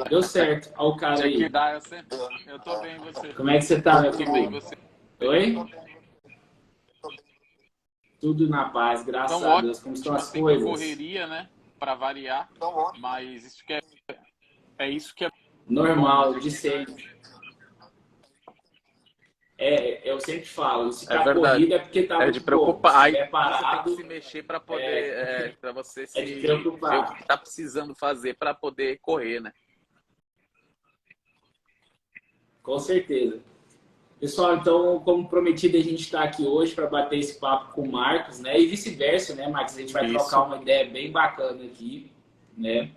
Deu certo. Olha o cara Tinha que aí. dar, eu tô bem, você. Como é que você tá, meu Tudo bem, querido? você. Oi? Tudo na paz, graças Então, a Deus. Como estão ótimo, as sempre coisas? correria, né? Para variar, mas é isso que é bom, né? Normal, de sempre. Eu sempre falo, se É tá verdade. corrido é porque tá É de muito bom. Se preocupar. Aí estiver você tem que parado, se mexer para é, poder, para você é de se ver o que preocupar. está precisando fazer para poder correr, né? Com certeza. Pessoal, então, como prometido, a gente está aqui hoje para bater esse papo com o Marcos, né? E vice-versa, né, Marcos? A gente vai trocar Isso, uma ideia bem bacana aqui, né?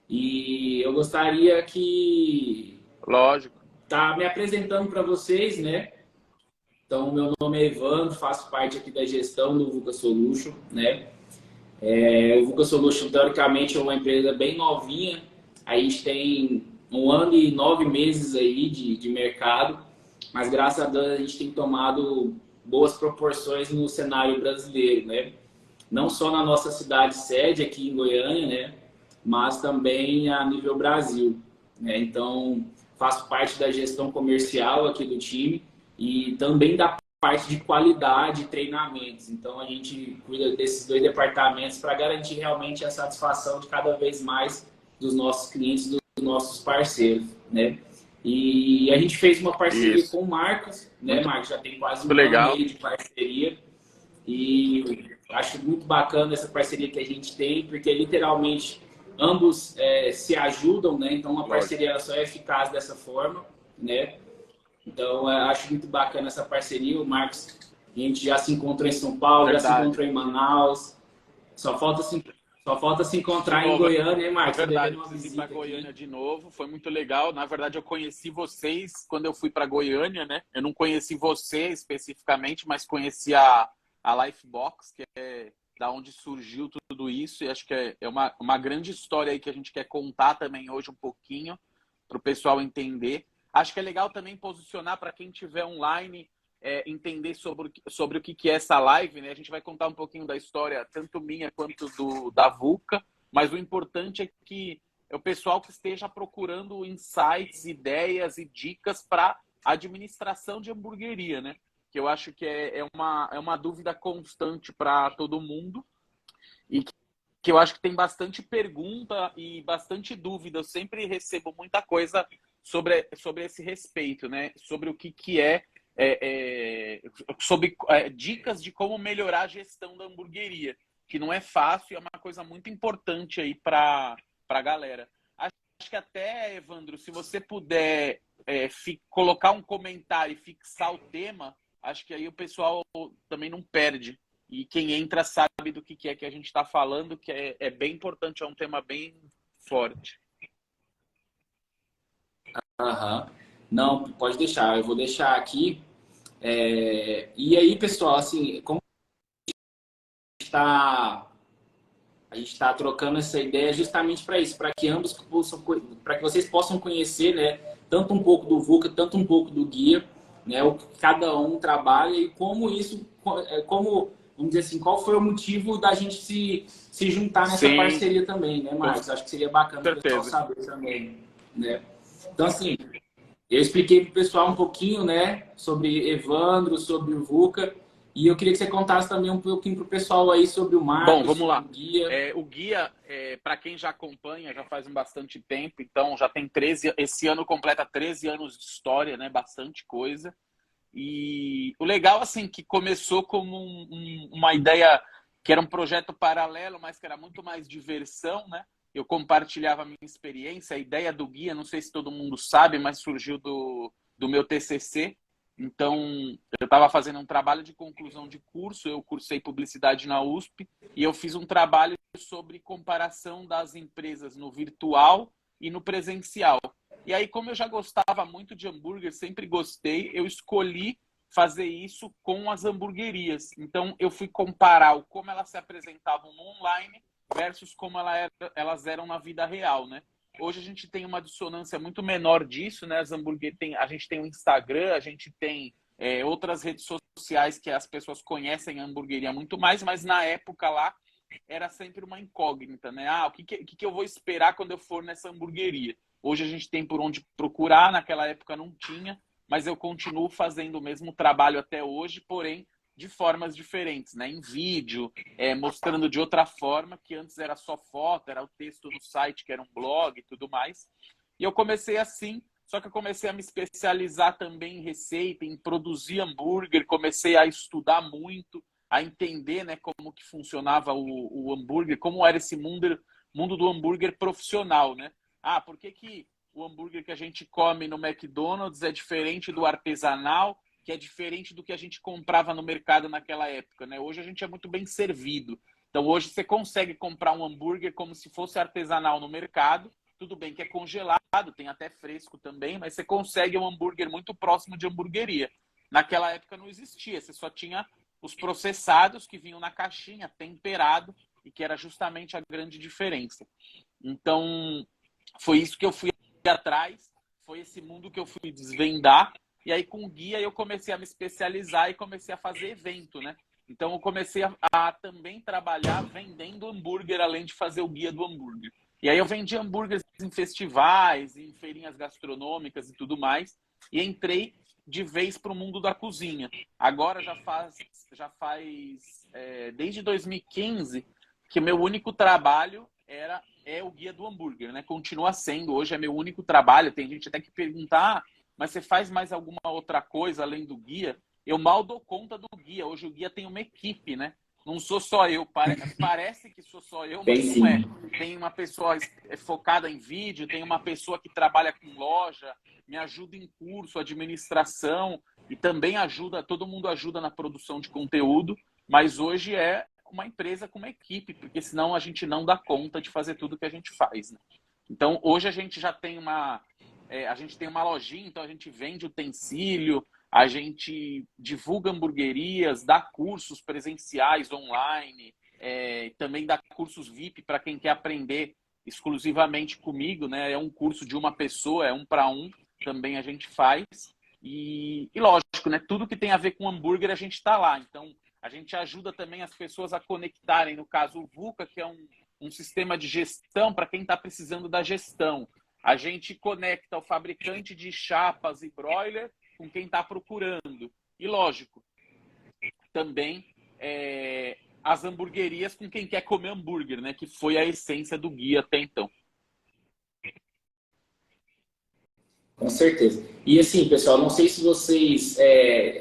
E eu gostaria que lógico. tá me apresentando para vocês, né? Então, meu nome é Evandro, faço parte aqui da gestão do VUCA Solution, né? O VUCA Solution, teoricamente, é uma empresa bem novinha. A gente tem 1 ano e 9 meses aí de mercado, mas graças a Deus a gente tem tomado boas proporções no cenário brasileiro, né? Não só na nossa cidade sede aqui em Goiânia, né? Mas também a nível Brasil, né? Então, faço parte da gestão comercial aqui do time e também da parte de qualidade e treinamentos. Então, a gente cuida desses dois departamentos para garantir realmente a satisfação de cada vez mais dos nossos clientes, dos nossos parceiros, né? E a gente fez uma parceria Isso. com o Marcos, né, Muito Marcos? Já tem quase 1 ano e legal. meio de parceria e acho muito bacana essa parceria que a gente tem, porque literalmente ambos se ajudam, né? Então, uma Lógico. parceria só é eficaz dessa forma, né? Então, acho muito bacana essa parceria. O Marcos, a gente já se encontrou em São Paulo, já se Verdade. encontrou em Manaus. Só falta se, só falta se De encontrar em novo, Goiânia, hein, é Marcos? Tô verdade. devendo uma Preciso ir para visita aqui. Goiânia de novo. Foi muito legal. Na verdade, eu conheci vocês quando eu fui para Goiânia, né? Eu não conheci você especificamente, mas conheci a Lifebox, que é da onde surgiu tudo isso. E acho que é uma grande história aí que a gente quer contar também hoje um pouquinho para o pessoal entender. Acho que é legal também posicionar para quem estiver online, entender sobre o que é essa live, né? A gente vai contar um pouquinho da história, tanto minha quanto da VUCA, mas o importante é que é o pessoal que esteja procurando insights, ideias e dicas para administração de hamburgueria, né? Que eu acho que é uma dúvida constante para todo mundo e que eu acho que tem bastante pergunta e bastante dúvida. Eu sempre recebo muita coisa sobre esse respeito, né? Sobre o que sobre dicas de como melhorar a gestão da hamburgueria, que não é fácil e é uma coisa muito importante aí para a galera. Acho que até, Evandro, se você puder colocar um comentário e fixar o tema, acho que aí o pessoal também não perde. E quem entra sabe do que é que a gente está falando, que é bem importante, é um tema bem forte. Aham. Não, pode deixar. Eu vou deixar aqui. E aí, pessoal, assim, como está a gente está trocando essa ideia justamente para isso, para que ambos para que vocês possam conhecer, né, tanto um pouco do VUCA, tanto um pouco do guia, né, o que cada um trabalha e como isso, como, vamos dizer assim, qual foi o motivo da gente se juntar nessa Sim, parceria também, né, com Marcos? Acho que seria bacana o pessoal certeza. saber também, né? Então, assim, eu expliquei para o pessoal um pouquinho, né, sobre Evandro, sobre o VUCA, e eu queria que você contasse também um pouquinho para o pessoal aí sobre o Bom, Marcos, vamos sobre lá. o guia. O guia, para quem já acompanha, já faz bastante tempo, então já tem 13, esse ano completa 13 anos de história, né? Bastante coisa. E o legal, assim, que começou como uma ideia que era um projeto paralelo, mas que era muito mais diversão, né? Eu compartilhava a minha experiência, a ideia do guia, não sei se todo mundo sabe, mas surgiu do meu TCC. Então, eu estava fazendo um trabalho de conclusão de curso, eu cursei publicidade na USP, e eu fiz um trabalho sobre comparação das empresas no virtual e no presencial. E aí, como eu já gostava muito de hambúrguer, sempre gostei, eu escolhi fazer isso com as hamburguerias. Então, eu fui comparar como elas se apresentavam no online versus como elas eram na vida real, né? Hoje a gente tem uma dissonância muito menor disso, né? A gente tem o Instagram, a gente tem outras redes sociais que as pessoas conhecem a hamburgueria muito mais, mas na época lá era sempre uma incógnita, né? O que eu vou esperar quando eu for nessa hamburgueria? Hoje a gente tem por onde procurar, naquela época não tinha, mas eu continuo fazendo o mesmo trabalho até hoje, porém de formas diferentes, né? Em vídeo, mostrando de outra forma, que antes era só foto, era o texto no site, que era um blog e tudo mais. E eu comecei assim, só que eu comecei a me especializar também em receita, em produzir hambúrguer, comecei a estudar muito, a entender, né, como que funcionava o hambúrguer, como era esse mundo do hambúrguer profissional, né? Ah, por que que o hambúrguer que a gente come no McDonald's é diferente do artesanal, que é diferente do que a gente comprava no mercado naquela época, né? Hoje a gente é muito bem servido. Então hoje você consegue comprar um hambúrguer como se fosse artesanal no mercado. Tudo bem que é congelado, tem até fresco também, mas você consegue um hambúrguer muito próximo de hamburgueria. Naquela época não existia, você só tinha os processados que vinham na caixinha, temperado, e que era justamente a grande diferença. Então, foi isso que eu fui atrás, foi esse mundo que eu fui desvendar, e aí com o guia eu comecei a me especializar e comecei a fazer evento, né? Então eu comecei a também trabalhar vendendo hambúrguer, além de fazer o guia do hambúrguer. E aí eu vendi hambúrgueres em festivais, em feirinhas gastronômicas e tudo mais, e entrei de vez para o mundo da cozinha. Agora já faz desde 2015 que meu único trabalho é o guia do hambúrguer, né? Continua sendo, hoje é meu único trabalho. Tem gente até que pergunta, mas você faz mais alguma outra coisa além do guia? Eu mal dou conta do guia. Hoje o guia tem uma equipe, né? Não sou só eu. Parece que sou só eu, mas não é. Tem uma pessoa focada em vídeo, tem uma pessoa que trabalha com loja, me ajuda em curso, administração, e também todo mundo ajuda na produção de conteúdo, mas hoje é uma empresa com uma equipe, porque senão a gente não dá conta de fazer tudo que a gente faz, né? Então, hoje a gente já tem a gente tem uma lojinha, então a gente vende utensílio, a gente divulga hamburguerias, dá cursos presenciais online, também dá cursos VIP para quem quer aprender exclusivamente comigo, né? É um curso de uma pessoa, é 1 para 1, também a gente faz. E lógico, né? Tudo que tem a ver com hambúrguer a gente está lá. Então, a gente ajuda também as pessoas a conectarem, no caso o VUCA, que é um sistema de gestão para quem está precisando da gestão. A gente conecta o fabricante de chapas e broiler com quem está procurando. E lógico, também as hamburguerias com quem quer comer hambúrguer, né? Que foi a essência do guia até então. Com certeza. E assim, pessoal, não sei se vocês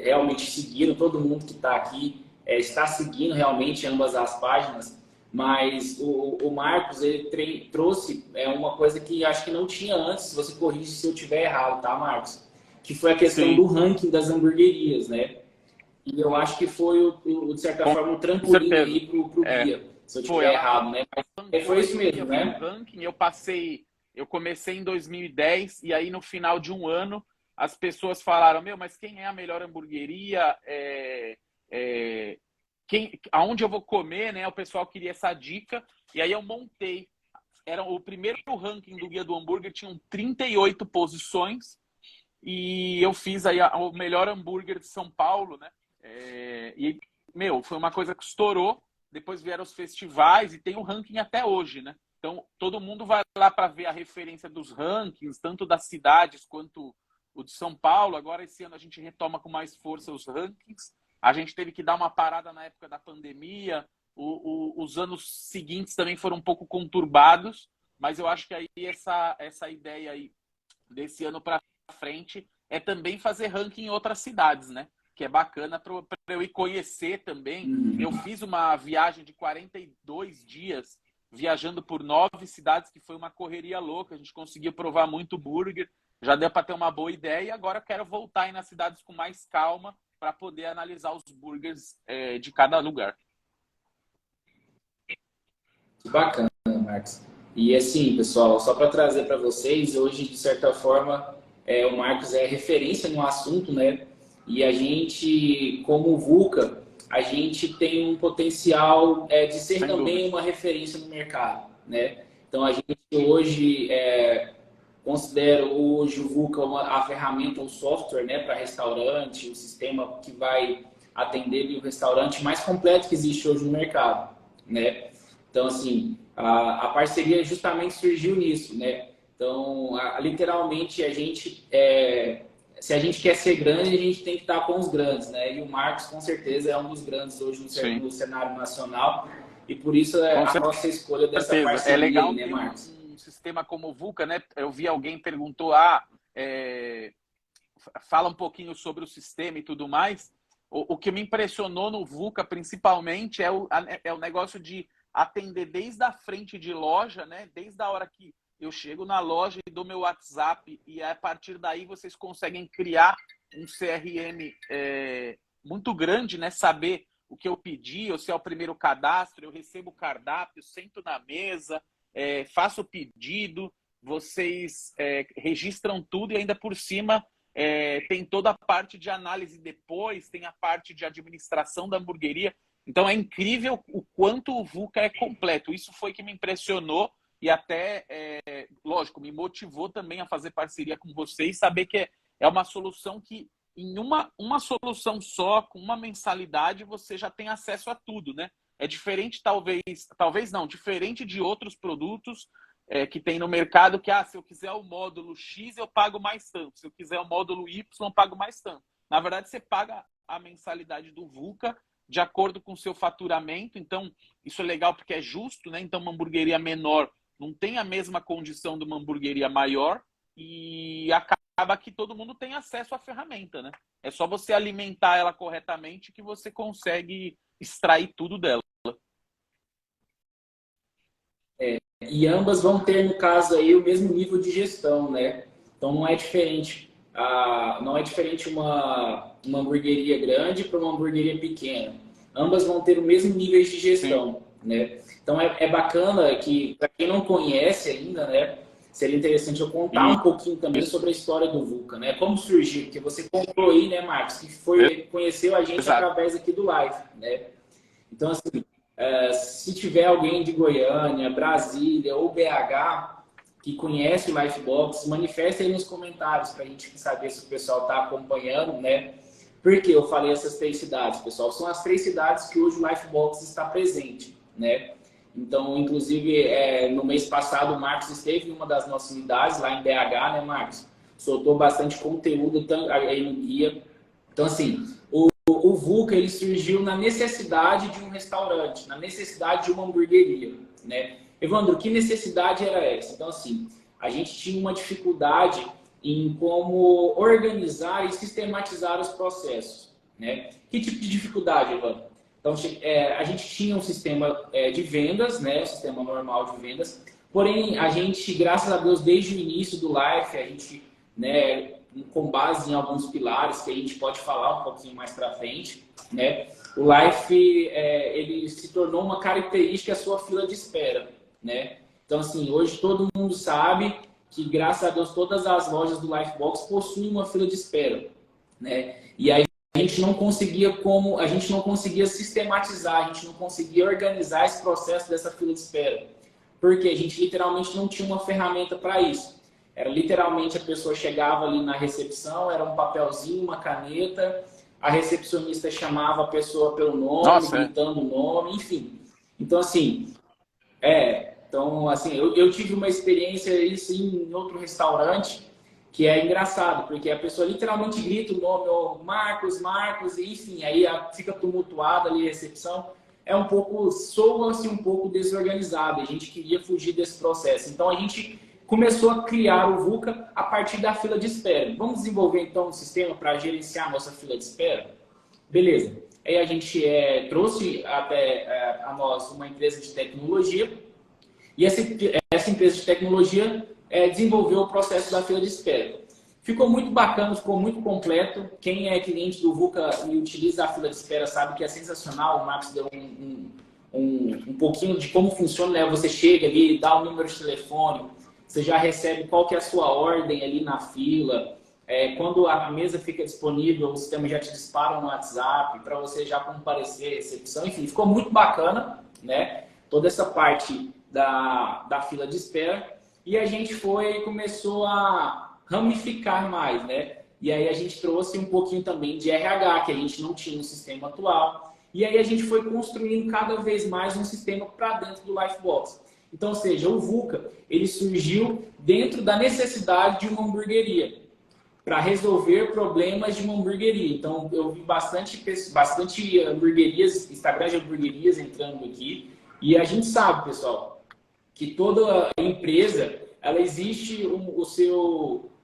realmente seguiram, todo mundo que está aqui está seguindo realmente ambas as páginas, mas o Marcos, ele trouxe uma coisa que acho que não tinha antes, você corrige se eu estiver errado, tá, Marcos? Que foi a questão Sim. do ranking das hamburguerias, né? E eu acho que foi, de certa forma, um trampolim aí pro guia, se eu estiver errado, né? Mas foi isso mesmo, né? Ranking, eu comecei em 2010 e aí no final de um ano as pessoas falaram, mas quem é a melhor hamburgueria? Aonde eu vou comer, né? O pessoal queria essa dica e aí eu montei. O primeiro ranking do Guia do Hambúrguer, tinham 38 posições e eu fiz aí o melhor hambúrguer de São Paulo, né? Foi uma coisa que estourou. Depois vieram os festivais e tem o ranking até hoje, né? Então, todo mundo vai lá para ver a referência dos rankings, tanto das cidades quanto o de São Paulo. Agora, esse ano, a gente retoma com mais força os rankings. A gente teve que dar uma parada na época da pandemia. Os anos seguintes também foram um pouco conturbados, mas eu acho que aí essa ideia aí desse ano para frente é também fazer ranking em outras cidades, né? Que é bacana para eu ir conhecer também. Eu fiz uma viagem de 42 dias viajando por 9 cidades, que foi uma correria louca. A gente conseguiu provar muito burger, já deu para ter uma boa ideia. E agora eu quero voltar aí nas cidades com mais calma para poder analisar os burgers de cada lugar. Que bacana, Marcos. E assim, pessoal, só para trazer para vocês, hoje, de certa forma, o Marcos é referência no assunto, né? E a gente, como VUCA, a gente tem um potencial de ser Sem também dúvida. uma referência no mercado, né? Então, a gente hoje considera hoje o VUCA a ferramenta, o software, né, para restaurante, o sistema que vai atender o restaurante mais completo que existe hoje no mercado, né? Então, assim, a parceria justamente surgiu nisso, né? Então, literalmente, se a gente quer ser grande, a gente tem que estar com os grandes, né? E o Marcos, com certeza, é um dos grandes hoje no cenário nacional. E por isso é a nossa escolha dessa parceria, é legal né, ter Marcos? um sistema como o VUCA, né? Eu vi alguém perguntou, fala um pouquinho sobre o sistema e tudo mais. O que me impressionou no VUCA, principalmente, é o negócio de atender desde a frente de loja, né? Desde a hora que eu chego na loja e dou meu WhatsApp, e a partir daí vocês conseguem criar um CRM muito grande, né? Saber o que eu pedi, ou se é o primeiro cadastro, eu recebo o cardápio, sento na mesa, faço o pedido, vocês registram tudo e ainda por cima tem toda a parte de análise depois, tem a parte de administração da hamburgueria. Então é incrível o quanto o VUCA é completo. Isso foi que me impressionou e até, lógico, me motivou também a fazer parceria com vocês, saber que é uma solução que em uma solução só, com uma mensalidade, você já tem acesso a tudo, né? É diferente, talvez não, diferente de outros produtos que tem no mercado, que se eu quiser o módulo X, eu pago mais tanto. Se eu quiser o módulo Y, eu pago mais tanto. Na verdade, você paga a mensalidade do VUCA de acordo com o seu faturamento. Então, isso é legal porque é justo, né? Então, uma hamburgueria menor não tem a mesma condição de uma hamburgueria maior e acaba que todo mundo tem acesso à ferramenta, né? É só você alimentar ela corretamente que você consegue extrair tudo dela. E ambas vão ter, no caso aí, o mesmo nível de gestão, né? Então não é diferente. Não é diferente uma hamburgueria grande para uma hamburgueria pequena. Ambas vão ter o mesmo nível de gestão, né? Então é bacana que, para quem não conhece ainda, né? Seria interessante eu contar um pouquinho também sobre a história do VUCA, né? Como surgiu, porque você contou aí, né, Marcos, que conheceu a gente através aqui do live, né? Então, assim, se tiver alguém de Goiânia, Brasília ou BH que conhece o Lifebox, manifeste aí nos comentários para a gente saber se o pessoal está acompanhando, né? Por que eu falei essas 3 cidades, pessoal? São as 3 cidades que hoje o Lifebox está presente, né? Então, inclusive, no mês passado, o Marcos esteve em uma das nossas unidades, lá em BH, né, Marcos? Soltou bastante conteúdo aí no guia. Então, assim, o VUCA ele surgiu na necessidade de um restaurante, na necessidade de uma hamburgueria, né? Evandro, que necessidade era essa? Então, assim, a gente tinha uma dificuldade em como organizar e sistematizar os processos, né? Que tipo de dificuldade, Evandro? Então, a gente tinha um sistema de vendas, né? Um sistema normal de vendas, porém, a gente, graças a Deus, desde o início do Life, a gente, né, com base em alguns pilares que a gente pode falar um pouquinho mais para frente, né? O Life ele se tornou uma característica a sua fila de espera, né? Então assim, hoje todo mundo sabe que graças a Deus todas as lojas do Lifebox possuem uma fila de espera, né? E aí a gente não conseguia sistematizar, a gente não conseguia organizar esse processo dessa fila de espera, porque a gente literalmente não tinha uma ferramenta para isso. Era literalmente a pessoa chegava ali na recepção, era um papelzinho, uma caneta, a recepcionista chamava a pessoa pelo nome, gritando o nome, enfim. Então, assim, eu tive uma experiência isso em outro restaurante que é engraçado, porque a pessoa literalmente grita o nome, Marcos, Marcos, enfim, aí fica tumultuada ali a recepção. Soa-se um pouco desorganizado, a gente queria fugir desse processo. Então, a gente começou a criar o VUCA a partir da fila de espera. Vamos desenvolver, então, um sistema para gerenciar a nossa fila de espera? Beleza. Aí a gente trouxe até a nós uma empresa de tecnologia e essa empresa de tecnologia desenvolveu o processo da fila de espera. Ficou muito bacana, ficou muito completo. Quem é cliente do VUCA e utiliza a fila de espera sabe que é sensacional. O Marcos deu um pouquinho de como funciona, né? Você chega ali, dá o número de telefone, você já recebe qual que é a sua ordem ali na fila. Quando a mesa fica disponível, o sistema já te dispara no WhatsApp para você já comparecer à recepção. Enfim, ficou muito bacana, né? Toda essa parte da fila de espera. E a gente começou a ramificar mais, né? E aí a gente trouxe um pouquinho também de RH, que a gente não tinha no sistema atual. E aí a gente foi construindo cada vez mais um sistema para dentro do Lifebox. Então, ou seja, o VUCA, ele surgiu dentro da necessidade de uma hamburgueria, para resolver problemas de uma hamburgueria. Então, eu vi bastante hamburguerias, Instagram de hamburguerias entrando aqui, e a gente sabe, pessoal, que toda empresa, ela existe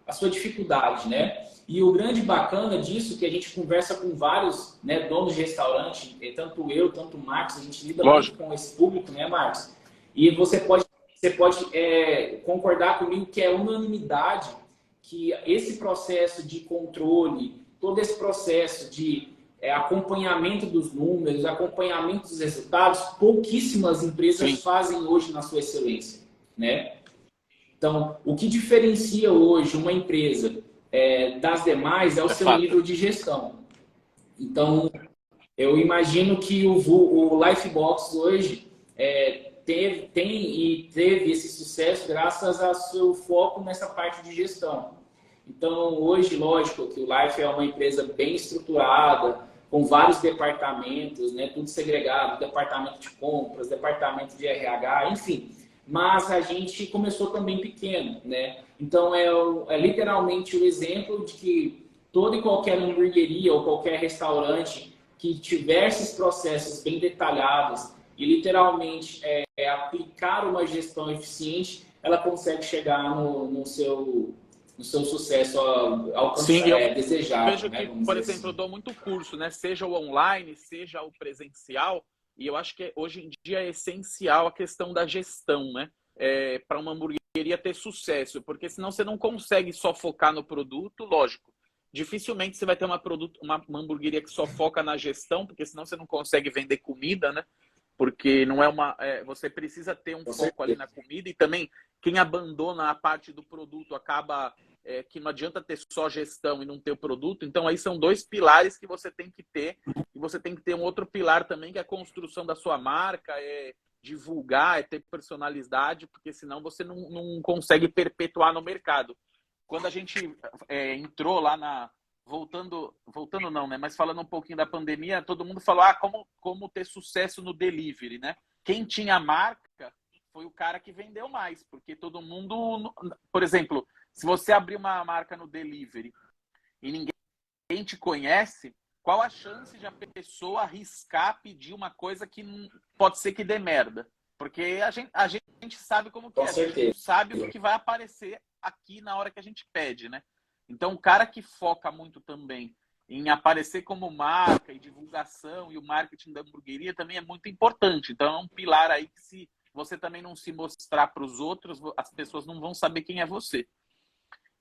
a sua dificuldade, né? E o grande bacana disso, que a gente conversa com vários, né, donos de restaurante, tanto eu, tanto o Marcos, a gente lida muito com esse público, né, Marcos? E você pode concordar comigo que é unanimidade que esse processo de controle, todo esse processo de acompanhamento dos números, acompanhamento dos resultados, pouquíssimas empresas fazem hoje na sua excelência, né? Então, o que diferencia hoje uma empresa das demais é o seu nível de gestão. Então, eu imagino que o Lifebox hoje teve esse sucesso graças ao seu foco nessa parte de gestão. Então, hoje, lógico que o Life é uma empresa bem estruturada, com vários departamentos, né, tudo segregado, departamento de compras, departamento de RH, enfim. Mas a gente começou também pequeno, né? Então, é literalmente o exemplo de que toda e qualquer hamburgueria ou qualquer restaurante que tiver esses processos bem detalhados e literalmente aplicar uma gestão eficiente, ela consegue chegar no seu sucesso desejado. Vejo que, por exemplo, eu dou muito curso, né? Seja o online, seja o presencial, e eu acho que hoje em dia é essencial a questão da gestão, né? Para uma hamburgueria ter sucesso, porque senão você não consegue só focar no produto, lógico. Dificilmente você vai ter uma hamburgueria que só foca na gestão, porque senão você não consegue vender comida, né? Porque não você precisa ter um foco ali na comida, e também quem abandona a parte do produto acaba que não adianta ter só gestão e não ter o produto. Então aí são dois pilares que você tem que ter, e você tem que ter um outro pilar também, que é a construção da sua marca, divulgar, ter personalidade, porque senão você não consegue perpetuar no mercado. Quando a gente entrou lá voltando não, né? Mas falando um pouquinho da pandemia, todo mundo falou como ter sucesso no delivery, né? Quem tinha marca foi o cara que vendeu mais, porque todo mundo, por exemplo, se você abrir uma marca no delivery e ninguém te conhece, qual a chance de a pessoa arriscar pedir uma coisa que pode ser que dê merda? Porque a gente sabe como que é, a gente não sabe o que vai aparecer aqui na hora que a gente pede, né? Então, o cara que foca muito também em aparecer como marca e divulgação, e o marketing da hamburgueria também é muito importante. Então, é um pilar aí que, se você também não se mostrar para os outros, as pessoas não vão saber quem é você.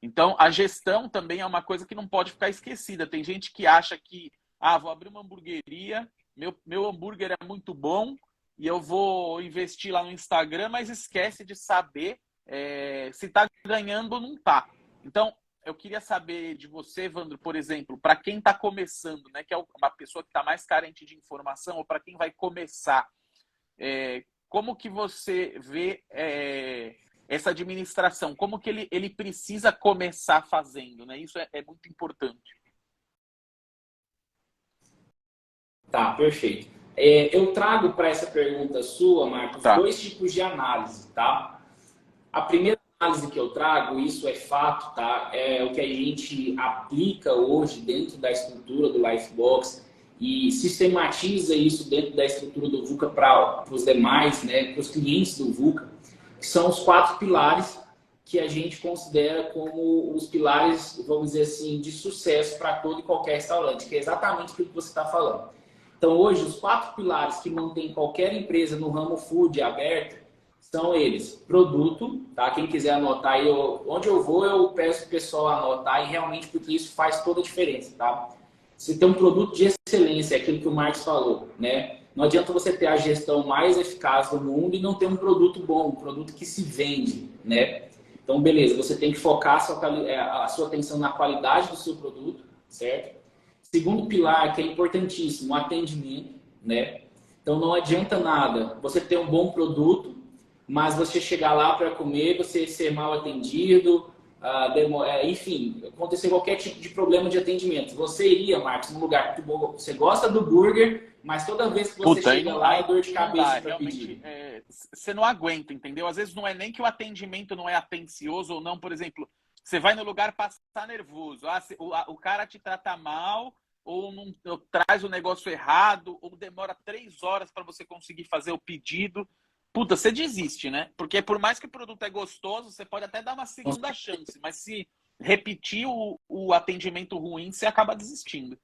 Então, a gestão também é uma coisa que não pode ficar esquecida. Tem gente que acha que, vou abrir uma hamburgueria, meu hambúrguer é muito bom e eu vou investir lá no Instagram, mas esquece de saber se está ganhando ou não está. Então, eu queria saber de você, Evandro, por exemplo, para quem está começando, né, que é uma pessoa que está mais carente de informação, ou para quem vai começar, como que você vê essa administração? Como que ele precisa começar fazendo, né? Isso é muito importante. Tá, perfeito. Eu trago para essa pergunta sua, Marcos, dois tipos de análise, tá? A primeira análise que eu trago, isso é fato, tá? É o que a gente aplica hoje dentro da estrutura do Lifebox e sistematiza isso dentro da estrutura do VUCA para os demais, né, para os clientes do VUCA, que são os 4 pilares que a gente considera como os pilares, vamos dizer assim, de sucesso para todo e qualquer restaurante, que é exatamente aquilo que você está falando. Então, hoje, os 4 pilares que mantêm qualquer empresa no ramo food aberto são eles: produto, tá? Quem quiser anotar aí, onde eu vou, eu peço para o pessoal anotar, e realmente, porque isso faz toda a diferença, tá? Você tem um produto de excelência, é aquilo que o Marcos falou, né? Não adianta você ter a gestão mais eficaz do mundo e não ter um produto bom, um produto que se vende, né? Então, beleza, você tem que focar a sua atenção na qualidade do seu produto, certo? Segundo pilar, que é importantíssimo, o atendimento, né? Então, não adianta nada você ter um bom produto, mas você chegar lá para comer, você ser mal atendido, enfim, acontecer qualquer tipo de problema de atendimento. Você iria, Marcos, num lugar que você gosta do burger, mas toda vez que você Puta, chega lá é dor de cabeça para pedir. Realmente, você não aguenta, entendeu? Às vezes não é nem que o atendimento não é atencioso ou não, por exemplo, você vai no lugar passar nervoso, o cara te trata mal, ou não ou traz o negócio errado, ou demora 3 horas para você conseguir fazer o pedido. Puta, você desiste, né? Porque por mais que o produto é gostoso, você pode até dar uma segunda chance, mas se repetir o atendimento ruim, você acaba desistindo.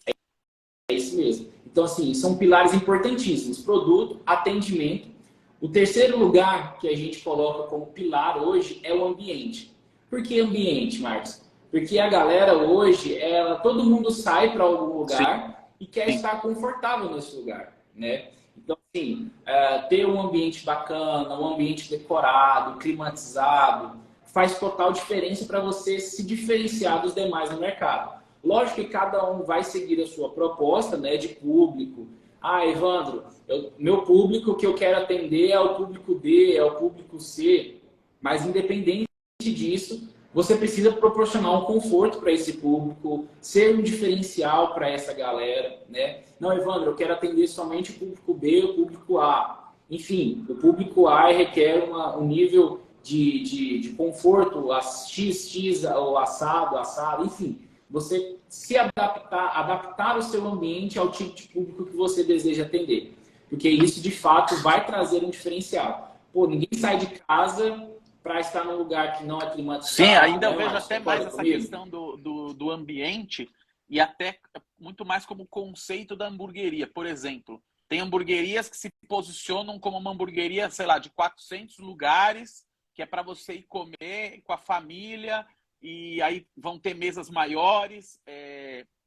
É isso mesmo. Então, assim, são pilares importantíssimos: produto, atendimento. O terceiro lugar que a gente coloca como pilar hoje é o ambiente. Por que ambiente, Marcos? Porque a galera hoje, todo mundo sai para algum Sim. lugar e quer estar confortável nesse lugar, né? Então, assim, ter um ambiente bacana, um ambiente decorado, climatizado, faz total diferença para você se diferenciar dos demais no mercado. Lógico que cada um vai seguir a sua proposta, né, de público. Ah, Evandro, meu público que eu quero atender é o público D, é o público C, mas independente disso, você precisa proporcionar um conforto para esse público, ser um diferencial para essa galera, né? Não, Evandro, eu quero atender somente o público B, o público A. Enfim, o público A requer um nível de conforto, XX, ou assado, enfim. Você se adaptar o seu ambiente ao tipo de público que você deseja atender. Porque isso, de fato, vai trazer um diferencial. Pô, ninguém sai de casa para estar num lugar que não é climatizado. Sim, ainda eu né, vejo Marcos? até mais essa questão do ambiente e até muito mais como conceito da hamburgueria. Por exemplo, tem hamburguerias que se posicionam como uma hamburgueria, sei lá, de 400 lugares, que é para você ir comer com a família, e aí vão ter mesas maiores,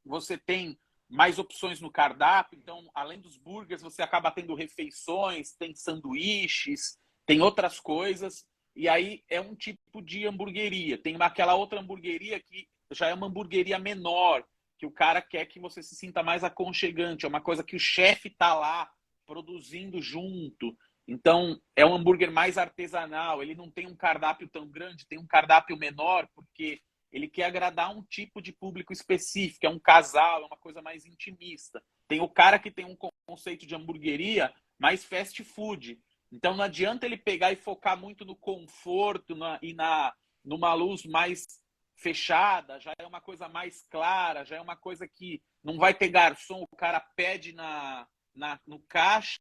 você tem mais opções no cardápio, então, além dos burgers, você acaba tendo refeições, tem sanduíches, tem outras coisas, e aí é um tipo de hamburgueria. Tem aquela outra hamburgueria que já é uma hamburgueria menor, que o cara quer que você se sinta mais aconchegante, é uma coisa que o chefe tá lá produzindo junto. Então, é um hambúrguer mais artesanal, ele não tem um cardápio tão grande, tem um cardápio menor, porque ele quer agradar um tipo de público específico, é um casal, é uma coisa mais intimista. Tem o cara que tem um conceito de hamburgueria mais fast food. Então, não adianta ele pegar e focar muito no conforto numa luz mais fechada, já é uma coisa mais clara, já é uma coisa que não vai ter garçom, o cara pede no caixa,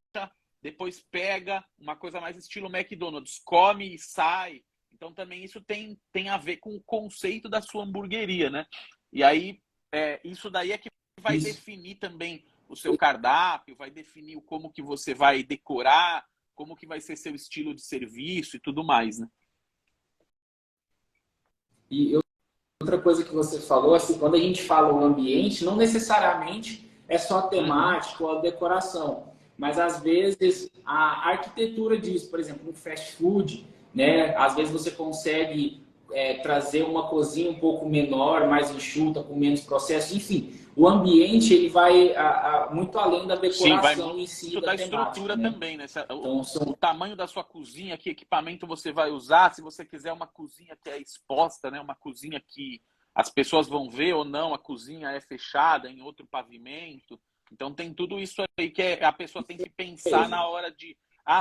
depois pega, uma coisa mais estilo McDonald's, come e sai. Então também isso tem a ver com o conceito da sua hamburgueria, né? E aí, isso daí é que vai definir também o seu cardápio, vai definir como que você vai decorar, como que vai ser seu estilo de serviço e tudo mais, né? E outra coisa que você falou, assim, quando a gente fala o ambiente, não necessariamente é só a temática ou a decoração, mas às vezes a arquitetura disso, por exemplo, no fast food, né? Às vezes você consegue trazer uma cozinha um pouco menor, mais enxuta, com menos processo, enfim. O ambiente ele vai muito além da decoração em si, da estrutura também, né? O tamanho da sua cozinha, que equipamento você vai usar, se você quiser uma cozinha que é exposta, né? Uma cozinha que as pessoas vão ver ou não, a cozinha é fechada em outro pavimento. Então tem tudo isso aí que a pessoa tem que pensar na hora de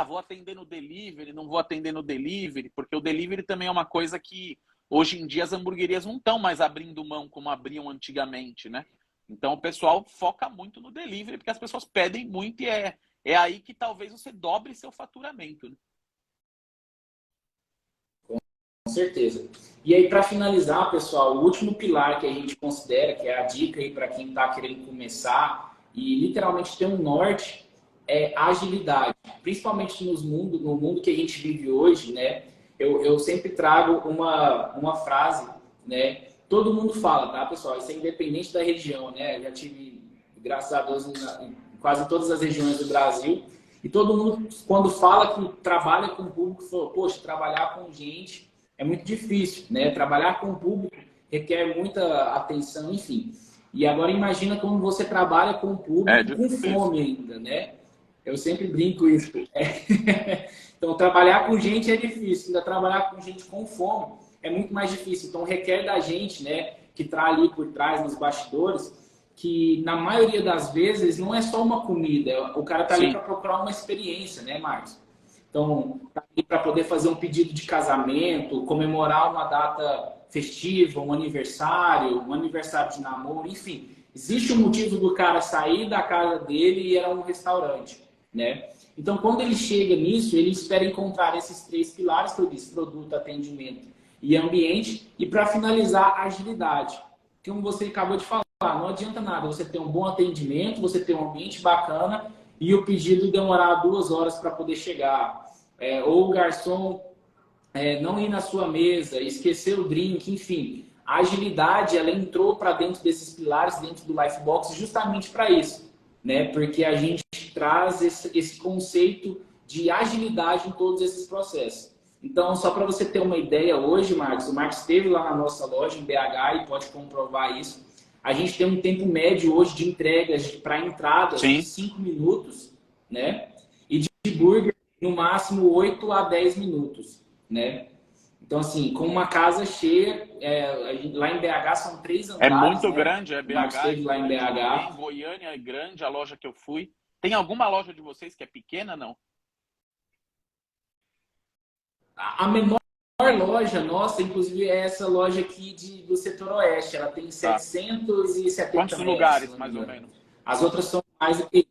vou atender no delivery, não vou atender no delivery, porque o delivery também é uma coisa que hoje em dia as hamburguerias não estão mais abrindo mão como abriam antigamente, né? Então o pessoal foca muito no delivery, porque as pessoas pedem muito e é aí que talvez você dobre seu faturamento, né? Com certeza. E aí, para finalizar, pessoal, o último pilar que a gente considera, que é a dica aí para quem está querendo começar e literalmente ter um norte, é agilidade. Principalmente no mundo que a gente vive hoje, né? Eu sempre trago uma frase, né? Todo mundo fala, tá, pessoal? Isso é independente da região, né? Eu já tive, graças a Deus, em quase todas as regiões do Brasil. E todo mundo, quando fala que trabalha com o público, fala, poxa, trabalhar com gente é muito difícil, né? Trabalhar com o público requer muita atenção, enfim. E agora imagina como você trabalha com o público com fome ainda, né? Eu sempre brinco isso. Então, trabalhar com gente é difícil. Ainda trabalhar com gente com fome é muito mais difícil. Então, requer da gente, né, que está ali por trás, nos bastidores, que na maioria das vezes não é só uma comida, o cara tá ali Sim. para procurar uma experiência, né, Marcos? Então, tá ali para poder fazer um pedido de casamento, comemorar uma data festiva, um aniversário de namoro, enfim. Existe um motivo do cara sair da casa dele e ir a um restaurante, né? Então, quando ele chega nisso, ele espera encontrar esses três pilares que eu disse: produto, atendimento e ambiente. E para finalizar, agilidade. Como você acabou de falar, não adianta nada você ter um bom atendimento, você ter um ambiente bacana e o pedido demorar 2 horas para poder chegar. Ou o garçom não ir na sua mesa, esquecer o drink, enfim. A agilidade, ela entrou para dentro desses pilares, dentro do Lifebox, justamente para isso, né? Porque a gente traz esse conceito de agilidade em todos esses processos. Então, só para você ter uma ideia, hoje, Marcos, o Marcos esteve lá na nossa loja em BH e pode comprovar isso. A gente tem um tempo médio hoje de entregas para entradas Sim. de 5 minutos, né? E de burger, no máximo 8 a 10 minutos, né? Então, assim, com uma casa cheia, lá em BH são 3 É andares, muito né? grande, O Marcos BH é esteve lá em grande também, BH. Goiânia é grande, a loja que eu fui. Tem alguma loja de vocês que é pequena, não? A menor loja nossa, inclusive, é essa loja aqui do setor oeste. Ela tem Tá. 770 Quantos metros, se lugares, não me mais ou engano. menos? As outras são mais do que isso.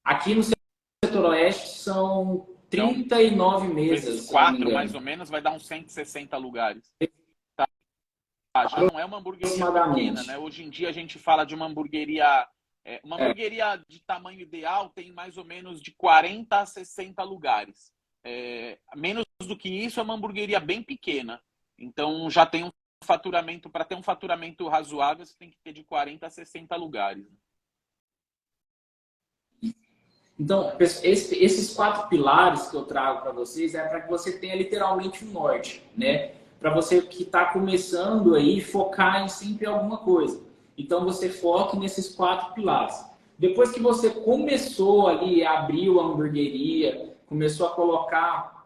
Aqui no setor oeste são Então, 39 vezes mesas, se eu não me 4, mais ou engano. menos, vai dar uns 160 lugares. Tá, já não é uma hamburgueria pequena, né? Aproximadamente. Hoje em dia a gente fala de uma hamburgueria... uma hamburgueria de tamanho ideal tem mais ou menos de 40 a 60 lugares. Menos do que isso é uma hamburgueria bem pequena. Então já tem um faturamento, para ter um faturamento razoável, você tem que ter de 40 a 60 lugares. Então, esses 4 pilares que eu trago para vocês é para que você tenha literalmente um norte, né? Para você que está começando aí, focar em sempre alguma coisa. Então, você foque nesses 4 pilares. Depois que você começou ali, abriu a hamburgueria, começou a colocar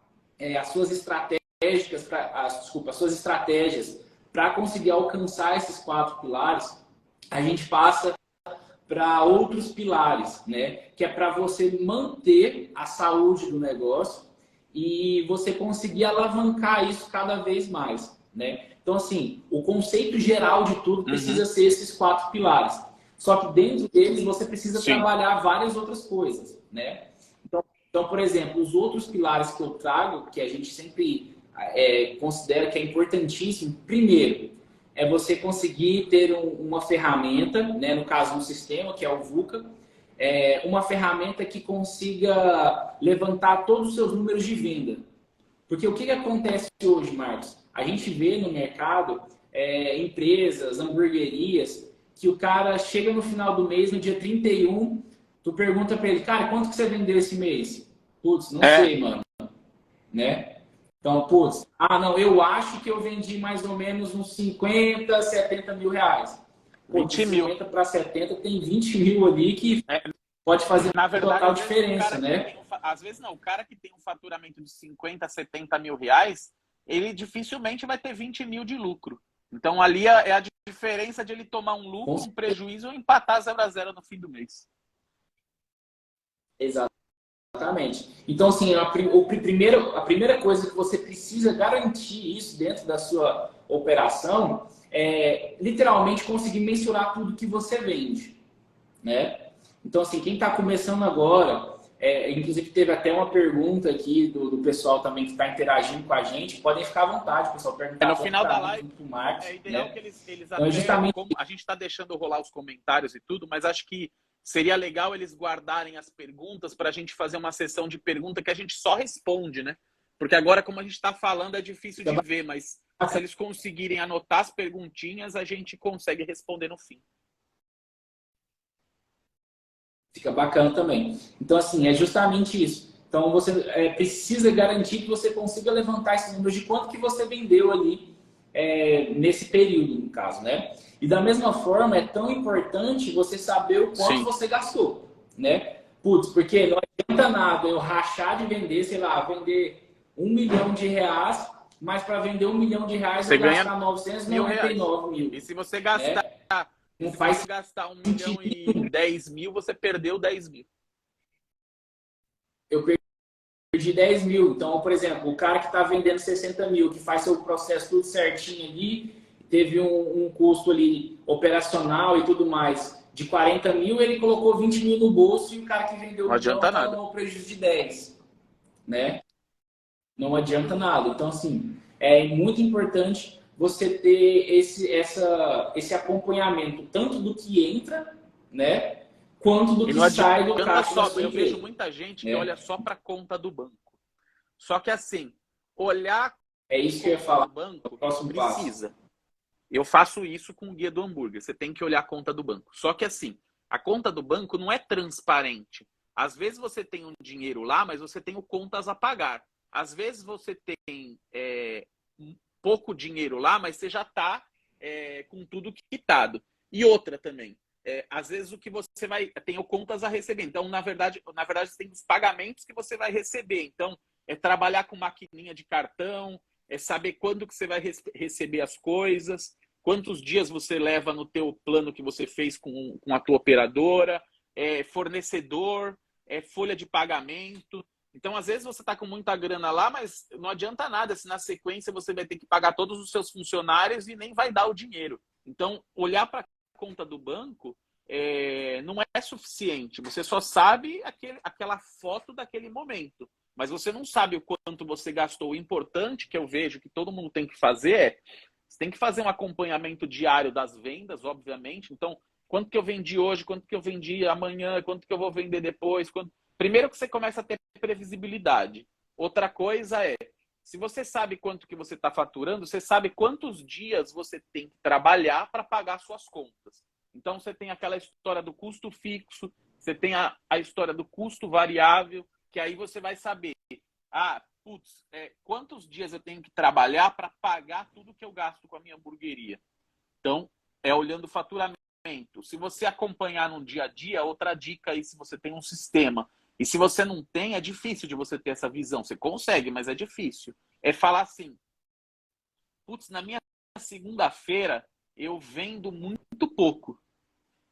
as suas estratégicas, as suas estratégias para conseguir alcançar esses 4 pilares, a gente passa para outros pilares, né? Que é para você manter a saúde do negócio e você conseguir alavancar isso cada vez mais, né? Então, assim, o conceito geral de tudo precisa ser esses 4 pilares. Só que dentro deles você precisa Sim. trabalhar várias outras coisas, né? Então, por exemplo, os outros pilares que eu trago, que a gente sempre considera que é importantíssimo, primeiro, é você conseguir ter uma ferramenta, né, no caso um sistema, que é o VUCA, uma ferramenta que consiga levantar todos os seus números de venda. Porque o que acontece hoje, Marcos? A gente vê no mercado empresas, hamburguerias, que o cara chega no final do mês, no dia 31, tu pergunta para ele: cara, quanto que você vendeu esse mês? Putz, não sei, mano. Né? Então, putz, não, eu acho que eu vendi mais ou menos uns 50, 70 mil reais. Pô, de 20 mil. 50 para 70 tem 20 mil ali que pode fazer Na verdade, total às vezes, diferença, né? às vezes não, o cara que tem um faturamento de 50, 70 mil reais, ele dificilmente vai ter 20 mil de lucro. Então ali é a diferença de ele tomar um lucro, um prejuízo ou empatar 0 a 0 no fim do mês. Exatamente. Então, assim, a primeira coisa que você precisa garantir isso dentro da sua operação é literalmente conseguir mensurar tudo que você vende, né? Então, assim, quem está começando agora, inclusive teve até uma pergunta aqui do pessoal também que está interagindo com a gente, podem ficar à vontade, pessoal, perguntar No final da live, pro Marcos, é ideal, né? que eles Então, até, justamente... como a gente está deixando rolar os comentários e tudo, mas acho que seria legal eles guardarem as perguntas para a gente fazer uma sessão de pergunta que a gente só responde, né? Porque agora, como a gente está falando, é difícil de ver, mas se eles conseguirem anotar as perguntinhas, a gente consegue responder no fim. Fica bacana também. Então, assim, é justamente isso. Então, você precisa garantir que você consiga levantar esses números de quanto que você vendeu ali nesse período, no caso, né? E da mesma forma, é tão importante você saber o quanto Sim. você gastou, né? Putz, porque não adianta nada eu rachar de vender, sei lá, vender R$1 milhão, mas para vender R$1 milhão Você eu ganha gastar 999 mil. E se você gastar Né? não Se faz você gastar 1.010.000, você perdeu 10.000. eu perdi 10 mil. Então, por exemplo, o cara que está vendendo 60 mil, que faz seu processo tudo certinho ali, teve um custo ali operacional e tudo mais de 40 mil, ele colocou 20 mil no bolso e o cara que vendeu Não um milhão adianta está nada. no prejuízo de 10, né? Não adianta nada. Então, assim, é muito importante você ter esse acompanhamento, tanto do que entra, né, quanto do E que não sai do adianta caixa da só, sua eu vejo empresa, muita gente que né? olha só para a conta do banco. Só que assim, olhar a É isso que eu ia conta falar. do O banco próximo passo. precisa. Eu faço isso com o guia do hambúrguer. Você tem que olhar a conta do banco. Só que assim, a conta do banco não é transparente. Às vezes você tem um dinheiro lá, mas você tem o contas a pagar. Às vezes você tem pouco dinheiro lá, mas você já está com tudo quitado. E outra também. Às vezes o que você vai. Tem o contas a receber. Então, na verdade, você tem os pagamentos que você vai receber. Então, é trabalhar com maquininha de cartão, é saber quando que você vai receber as coisas, quantos dias você leva no teu plano que você fez com a tua operadora, fornecedor, folha de pagamento. Então, às vezes você está com muita grana lá, mas não adianta nada se na sequência você vai ter que pagar todos os seus funcionários e nem vai dar o dinheiro. Então, olhar para a conta do banco não é suficiente. Você só sabe aquela foto daquele momento, mas você não sabe o quanto você gastou. O importante que eu vejo que todo mundo tem que fazer você tem que fazer um acompanhamento diário das vendas, obviamente. Então, quanto que eu vendi hoje, quanto que eu vendi amanhã, quanto que eu vou vender depois. Primeiro que você começa a ter previsibilidade. Outra coisa se você sabe quanto que você está faturando, você sabe quantos dias você tem que trabalhar para pagar suas contas. Então, você tem aquela história do custo fixo, você tem a história do custo variável, que aí você vai saber, quantos dias eu tenho que trabalhar para pagar tudo que eu gasto com a minha hamburgueria. Então, olhando o faturamento. Se você acompanhar no dia a dia, outra dica aí, se você tem um sistema. E se você não tem, é difícil de você ter essa visão. Você consegue, mas é difícil. É falar assim, na minha segunda-feira eu vendo muito pouco.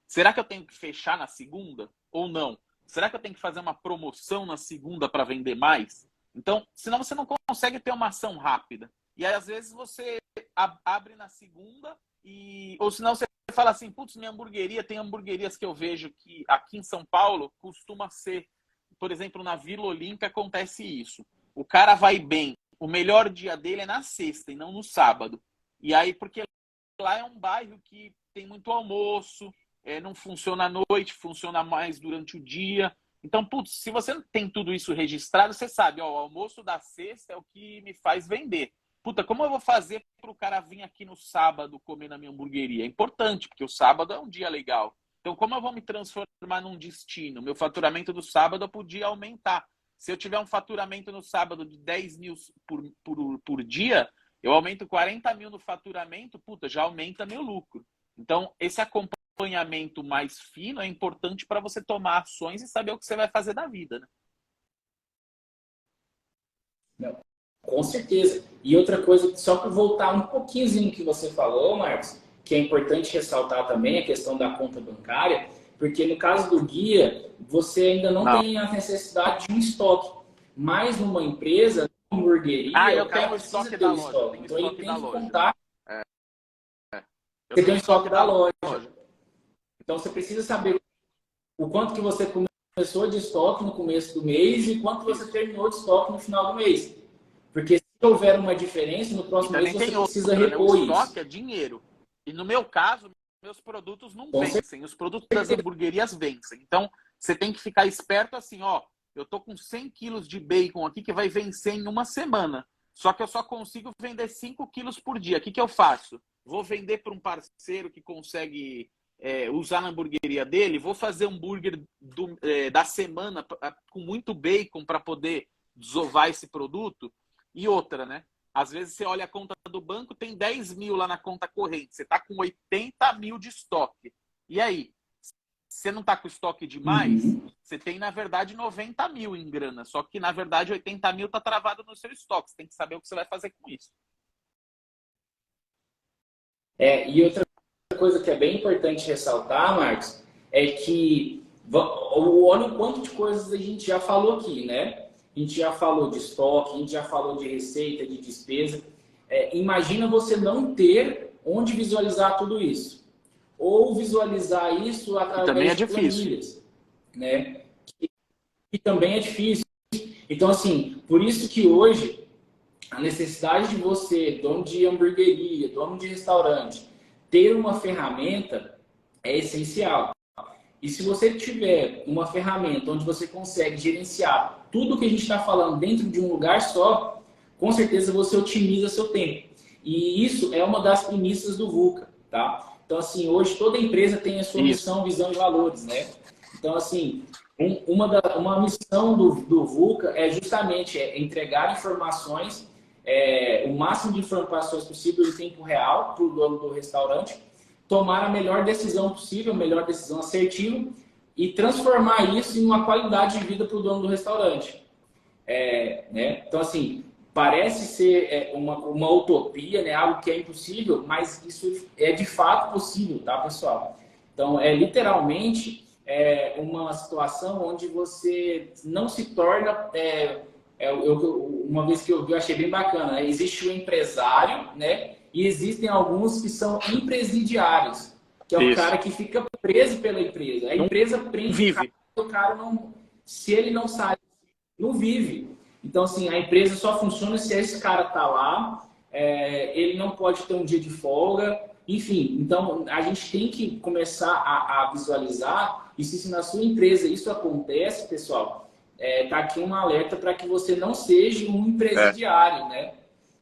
Será que eu tenho que fechar na segunda ou não? Será que eu tenho que fazer uma promoção na segunda para vender mais? Então, senão você não consegue ter uma ação rápida. E aí, às vezes, você abre na segunda ou senão você fala assim, minha hamburgueria, tem hamburguerias que eu vejo que aqui em São Paulo costuma ser, por exemplo, na Vila Olímpia acontece isso. O cara vai bem, o melhor dia dele é na sexta e não no sábado. E aí, porque lá é um bairro que tem muito almoço, não funciona à noite, funciona mais durante o dia. Então, se você não tem tudo isso registrado, você sabe, o almoço da sexta é o que me faz vender. Como eu vou fazer para o cara vir aqui no sábado comer na minha hamburgueria? É importante, porque o sábado é um dia legal. Então, como eu vou me transformar num destino? Meu faturamento do sábado eu podia aumentar. Se eu tiver um faturamento no sábado de 10 mil por dia, eu aumento 40 mil no faturamento, já aumenta meu lucro. Então, esse acompanhamento mais fino é importante para você tomar ações e saber o que você vai fazer da vida, né? Não, com certeza. E outra coisa, só para voltar um pouquinho no que você falou, Marcos, que é importante ressaltar também a questão da conta bancária, porque no caso do guia, você ainda não tem a necessidade de um estoque. Mas numa empresa, numa hamburgueria, eu o cara tenho o precisa estoque ter da o loja. estoque. Então ele tem que contar. Eu Você tem tenho o o estoque estoque da da loja. loja. Então você precisa saber o quanto que você começou de estoque no começo do mês e quanto você terminou de estoque no final do mês. Porque se houver uma diferença, no E próximo mês também você tem precisa outra, né? O repor estoque isso. é dinheiro. E no meu caso, meus produtos não Com vencem. Os produtos das hamburguerias vencem. Então, você tem que ficar esperto assim, eu tô com 100 quilos de bacon aqui que vai vencer em uma semana. Só que eu só consigo vender 5 quilos por dia. O que eu faço? Vou vender para um parceiro que consegue usar na hamburgueria dele, vou fazer um hambúrguer da semana com muito bacon para poder desovar esse produto. E outra, né? Às vezes você olha a conta do banco, tem 10 mil lá na conta corrente, você está com 80 mil de estoque. E aí? Você não está com estoque demais? Você tem, na verdade, 90 mil em grana. Só que, na verdade, 80 mil está travado no seu estoque. Você tem que saber o que você vai fazer com isso. E outra coisa que é bem importante ressaltar, Marcos, é que olha o quanto de coisas a gente já falou aqui, né? A gente já falou de estoque, a gente já falou de receita, de despesa. Imagina você não ter onde visualizar tudo isso. Ou visualizar isso E também é através de difícil. planilhas, né? E também é difícil. Então, assim, por isso que hoje a necessidade de você, dono de hamburgueria, dono de restaurante, ter uma ferramenta é essencial. E se você tiver uma ferramenta onde você consegue gerenciar tudo que a gente está falando dentro de um lugar só, com certeza você otimiza seu tempo. E isso é uma das premissas do VUCA, tá? Então, assim, hoje toda empresa tem a sua Isso. missão, visão e valores, né? Então, assim, uma missão do VUCA é justamente entregar informações, o máximo de informações possível em tempo real para o dono do restaurante, tomar a melhor decisão possível, a melhor decisão assertiva e transformar isso em uma qualidade de vida para o dono do restaurante. Né? Então, assim, parece ser uma utopia, né? Algo que é impossível, mas isso é de fato possível, tá, pessoal? Então, literalmente uma situação onde você não se torna... uma vez que eu vi, eu achei bem bacana, né? Existe o empresário, né? E existem alguns que são empresidiários, que é o Isso. cara que fica preso pela empresa. A empresa prende o cara não, se ele não sai, não vive. Então, assim, a empresa só funciona se esse cara tá lá, ele não pode ter um dia de folga, enfim. Então, a gente tem que começar a visualizar, e se na sua empresa isso acontece, pessoal, tá aqui um alerta para que você não seja um empresidiário, né?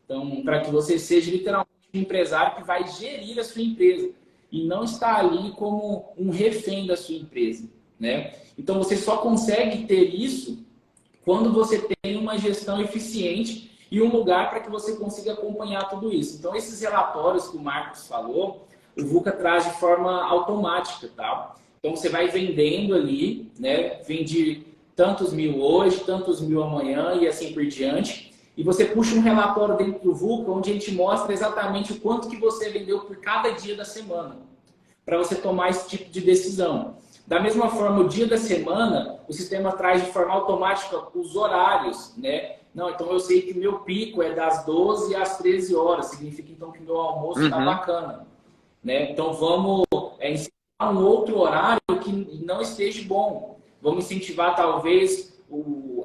Então, para que você seja literalmente um empresário que vai gerir a sua empresa e não está ali como um refém da sua empresa, né? Então, você só consegue ter isso quando você tem uma gestão eficiente e um lugar para que você consiga acompanhar tudo isso. Então, esses relatórios que o Marcos falou, o VUCA traz de forma automática, tá? Então, você vai vendendo ali, né? Vende tantos mil hoje, tantos mil amanhã e assim por diante. E você puxa um relatório dentro do VUCA onde ele te mostra exatamente o quanto que você vendeu por cada dia da semana, para você tomar esse tipo de decisão. Da mesma forma, o dia da semana, o sistema traz de forma automática os horários, né? Não, então eu sei que o meu pico é das 12 às 13 horas, significa então que o meu almoço está bacana, né? Então vamos incentivar um outro horário que não esteja bom. Vamos incentivar talvez o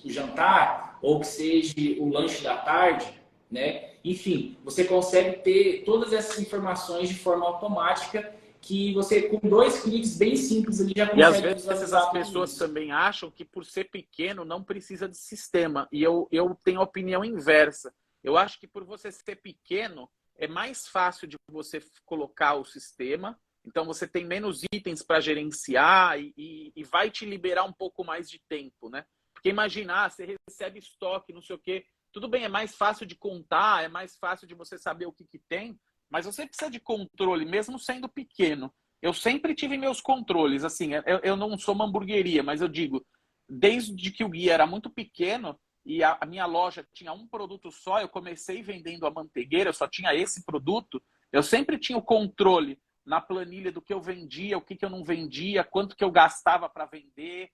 jantar, ou que seja o lanche da tarde, né? Enfim, você consegue ter todas essas informações de forma automática que você, com 2 cliques bem simples, ele já consegue. E às vezes as pessoas também acham que por ser pequeno não precisa de sistema. E eu tenho a opinião inversa. Eu acho que por você ser pequeno é mais fácil de você colocar o sistema. Então você tem menos itens para gerenciar e vai te liberar um pouco mais de tempo, né? Porque imaginar, você recebe estoque, não sei o quê. Tudo bem, é mais fácil de contar, é mais fácil de você saber o que tem, mas você precisa de controle, mesmo sendo pequeno. Eu sempre tive meus controles, assim, eu não sou uma hamburgueria, mas eu digo, desde que o guia era muito pequeno e a minha loja tinha um produto só, eu comecei vendendo a manteigueira, eu só tinha esse produto, eu sempre tinha o controle na planilha do que eu vendia, o que eu não vendia, quanto que eu gastava para vender,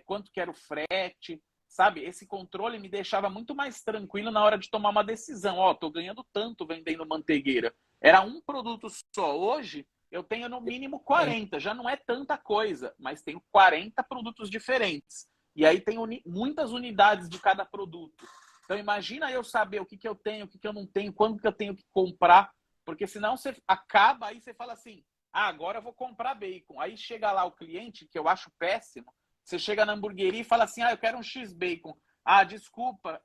quanto que era o frete, sabe? Esse controle me deixava muito mais tranquilo na hora de tomar uma decisão. Ó, tô ganhando tanto vendendo manteigueira. Era um produto só. Hoje, eu tenho no mínimo 40. Já não é tanta coisa, mas tenho 40 produtos diferentes. E aí tenho muitas unidades de cada produto. Então, imagina eu saber o que eu tenho, o que eu não tenho, quando que eu tenho que comprar. Porque senão você acaba, aí você fala assim, agora eu vou comprar bacon. Aí chega lá o cliente, que eu acho péssimo, você chega na hamburgueria e fala assim, eu quero um X-Bacon. Desculpa,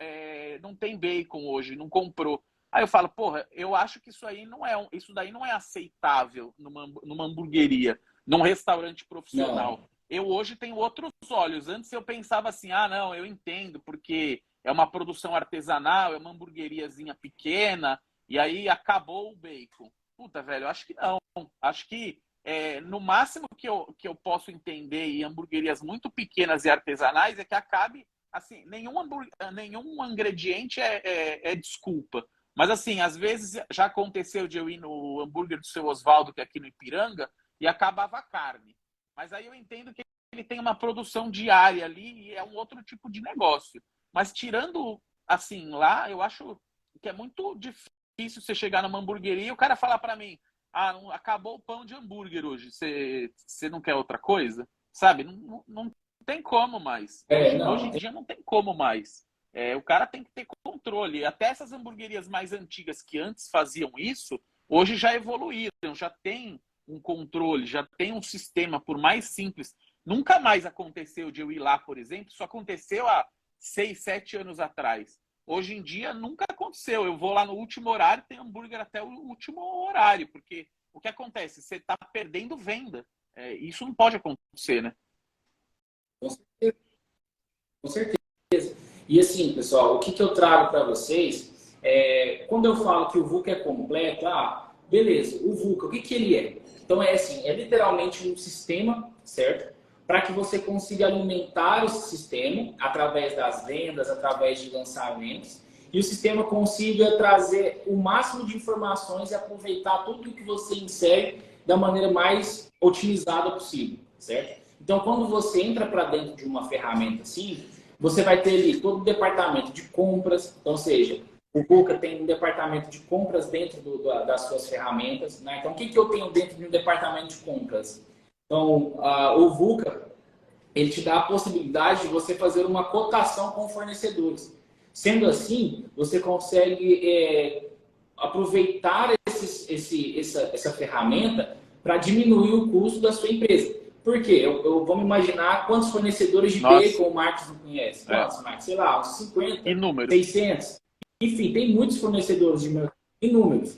não tem bacon hoje, não comprou. Aí eu falo, porra, eu acho que isso daí não é aceitável numa hamburgueria, num restaurante profissional. Não. Eu hoje tenho outros olhos. Antes eu pensava assim, não, eu entendo, porque é uma produção artesanal, é uma hamburgueriazinha pequena, e aí acabou o bacon. Puta, velho, eu acho que não. Acho que no máximo que eu posso entender em hamburguerias muito pequenas e artesanais é que acabe, assim, nenhum ingrediente é desculpa. Mas assim, às vezes já aconteceu de eu ir no hambúrguer do seu Oswaldo, que é aqui no Ipiranga, e acabava a carne. Mas aí eu entendo que ele tem uma produção diária ali e é um outro tipo de negócio. Mas tirando assim lá, eu acho que é muito difícil você chegar numa hamburgueria e o cara falar para mim: ah, acabou o pão de hambúrguer hoje, você não quer outra coisa? Sabe? Não tem como mais. Hoje em dia não tem como mais. O cara tem que ter controle. Até essas hamburguerias mais antigas que antes faziam isso, hoje já evoluíram, já tem um controle, já tem um sistema, por mais simples. Nunca mais aconteceu de eu ir lá, por exemplo, isso aconteceu há 6, 7 anos atrás. Hoje em dia nunca aconteceu. Eu vou lá no último horário, tem hambúrguer até o último horário, porque o que acontece? Você está perdendo venda. Isso não pode acontecer, né? Com certeza. Com certeza. E assim, pessoal, o que eu trago para vocês quando eu falo que o VUCA é completo, beleza, o VUCA, o que ele é? Então é assim, é literalmente um sistema, certo? Para que você consiga alimentar esse sistema através das vendas, através de lançamentos, e o sistema consiga trazer o máximo de informações e aproveitar tudo o que você insere da maneira mais otimizada possível, certo? Então, quando você entra para dentro de uma ferramenta assim, você vai ter ali todo o departamento de compras, então, ou seja, o VUCA tem um departamento de compras dentro das suas ferramentas, né? Então, o que eu tenho dentro de um departamento de compras? Então, o VUCA, ele te dá a possibilidade de você fazer uma cotação com fornecedores. Sendo assim, você consegue aproveitar essa ferramenta para diminuir o custo da sua empresa. Por quê? Vamos imaginar quantos fornecedores de bacon o Marcos não conhece. Quantos, Marcos? Sei lá, uns 50, Inúmeros. 600. Enfim, tem muitos fornecedores de mercado, inúmeros.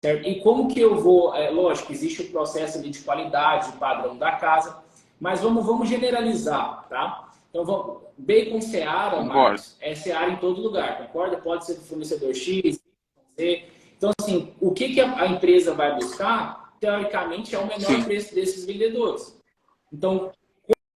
Certo? E como que eu vou... lógico, existe o processo ali de qualidade, de padrão da casa, mas vamos generalizar, tá? Então, bacon Seara, Marcos, é Seara em todo lugar, concorda? Pode ser do fornecedor X, Z. Então, assim, o que a empresa vai buscar, teoricamente, é o menor preço desses vendedores. Então,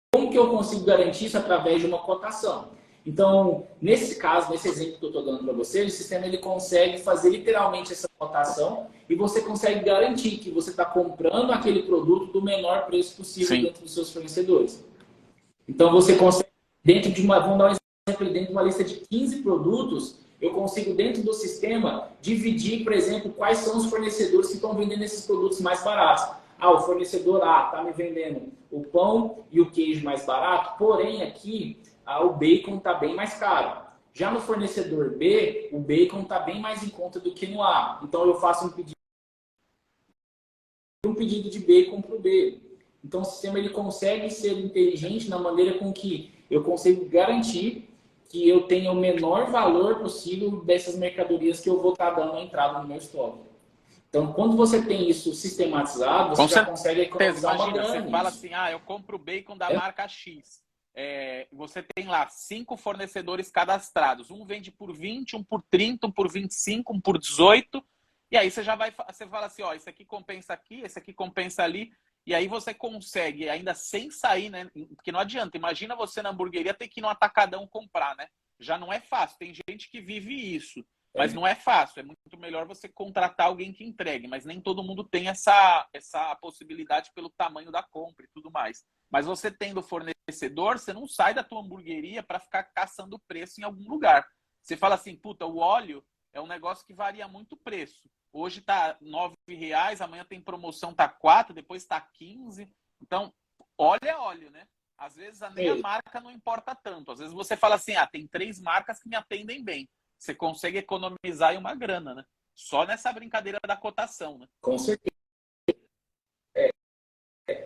como que eu consigo garantir isso através de uma cotação? Então, nesse caso, nesse exemplo que eu estou dando para vocês, o sistema ele consegue fazer literalmente essa cotação e você consegue garantir que você está comprando aquele produto do menor preço possível dentro dos seus fornecedores. Então, você consegue, vamos dar um exemplo, dentro de uma lista de 15 produtos, eu consigo, dentro do sistema, dividir, por exemplo, quais são os fornecedores que estão vendendo esses produtos mais baratos. O fornecedor A está me vendendo o pão e o queijo mais barato, porém aqui o bacon está bem mais caro. Já no fornecedor B, o bacon está bem mais em conta do que no A. Então eu faço um pedido de bacon para o B. Então o sistema ele consegue ser inteligente na maneira com que eu consigo garantir que eu tenha o menor valor possível dessas mercadorias que eu vou estar dando a entrada no meu estoque. Então, quando você tem isso sistematizado, você já consegue economizar uma grana. Você fala assim, eu compro bacon da marca X. Você tem lá 5 fornecedores cadastrados. Um vende por 20, um por 30, um por 25, um por 18. E aí você fala assim, esse aqui compensa aqui, esse aqui compensa ali. E aí você consegue, ainda sem sair, né? Porque não adianta. Imagina você na hamburgueria ter que ir no atacadão comprar, né? Já não é fácil. Tem gente que vive isso. Mas não é fácil, é muito melhor você contratar alguém que entregue, mas nem todo mundo tem essa possibilidade pelo tamanho da compra e tudo mais. Mas você tendo fornecedor, você não sai da tua hamburgueria para ficar caçando preço em algum lugar. Você fala assim, puta, o óleo é um negócio que varia muito o preço. Hoje tá R$9, amanhã tem promoção, tá 4, depois tá 15. Então, óleo é óleo, né? Às vezes nem a marca não importa tanto. Às vezes você fala assim, tem 3 marcas que me atendem bem. Você consegue economizar aí uma grana, né? Só nessa brincadeira da cotação, né? Com certeza.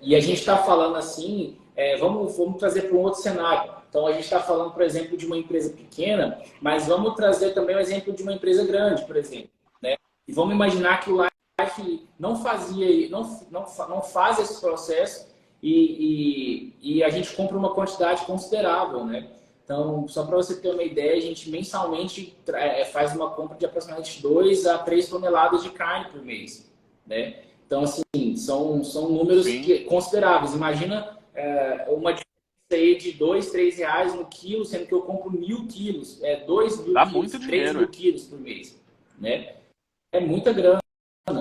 E a gente está falando assim, vamos trazer para um outro cenário. Então, a gente está falando, por exemplo, de uma empresa pequena, mas vamos trazer também o exemplo de uma empresa grande, por exemplo. Né? E vamos imaginar que o Life não faz esse processo e a gente compra uma quantidade considerável, né? Então, só para você ter uma ideia, a gente mensalmente faz uma compra de aproximadamente 2 a 3 toneladas de carne por mês, né? Então, assim, são números consideráveis. Imagina uma diferença aí de 2, 3 reais no quilo, sendo que eu compro 1.000 quilos, 2.000 Dá quilos, muito dinheiro, 3.000 quilos por mês, né? É muita grana,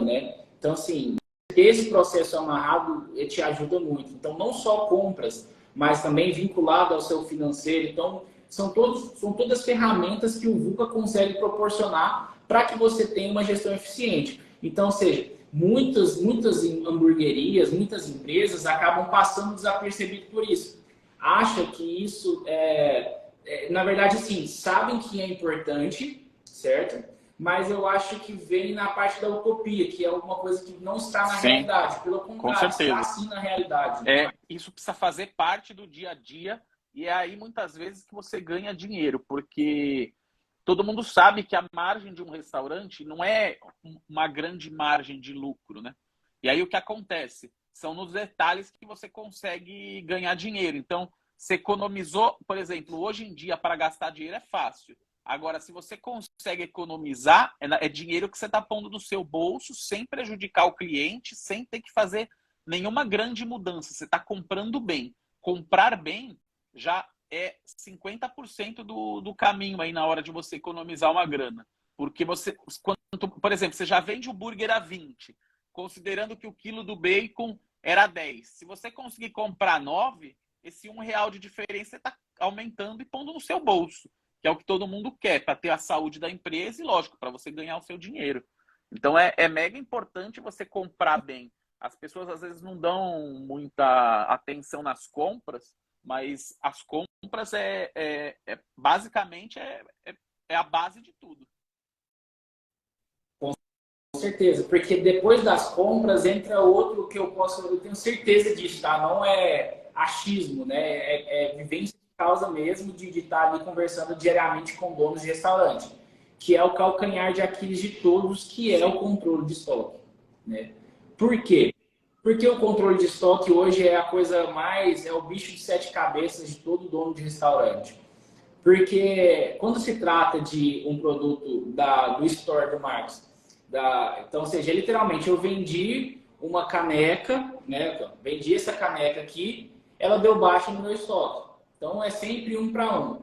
né? Então, assim, ter esse processo amarrado te ajuda muito. Então, não só compras, mas também vinculado ao seu financeiro. Então, são todas ferramentas que o VUCA consegue proporcionar para que você tenha uma gestão eficiente. Então, ou seja, muitas hamburguerias, muitas empresas acabam passando desapercebido por isso. Acha que isso na verdade, sim, sabem que é importante, certo? Mas eu acho que vem na parte da utopia, que é alguma coisa que não está na Sim, realidade. Pelo com contrário, está certeza. sim na realidade. Isso precisa fazer parte do dia a dia e é aí muitas vezes que você ganha dinheiro, porque todo mundo sabe que a margem de um restaurante não é uma grande margem de lucro, né? E aí o que acontece? São nos detalhes que você consegue ganhar dinheiro. Então, você economizou, por exemplo, hoje em dia para gastar dinheiro é fácil. Agora, se você consegue economizar, é dinheiro que você está pondo no seu bolso sem prejudicar o cliente, sem ter que fazer nenhuma grande mudança. Você está comprando bem. Comprar bem já é 50% do caminho aí na hora de você economizar uma grana. Porque você, por exemplo, você já vende o burger a 20, considerando que o quilo do bacon era 10. Se você conseguir comprar 9, esse R$ 1 de diferença você está aumentando e pondo no seu bolso, que é o que todo mundo quer, para ter a saúde da empresa e, lógico, para você ganhar o seu dinheiro. Então é mega importante você comprar bem. As pessoas às vezes não dão muita atenção nas compras, mas as compras basicamente é a base de tudo. Com certeza, porque depois das compras entra outro que eu tenho certeza disso, tá? Não é achismo, né? É vivência de causa mesmo de estar ali conversando diariamente com donos de restaurante, que é o calcanhar de Aquiles de todos, que é o controle de estoque, né? Por quê? Porque o controle de estoque hoje é a coisa mais, é o bicho de sete cabeças de todo dono de restaurante. Porque quando se trata de um produto do store do Marcos, então, ou seja, literalmente eu vendi uma caneca, né? Vendi essa caneca aqui, ela deu baixa no meu estoque. Então é sempre um para um.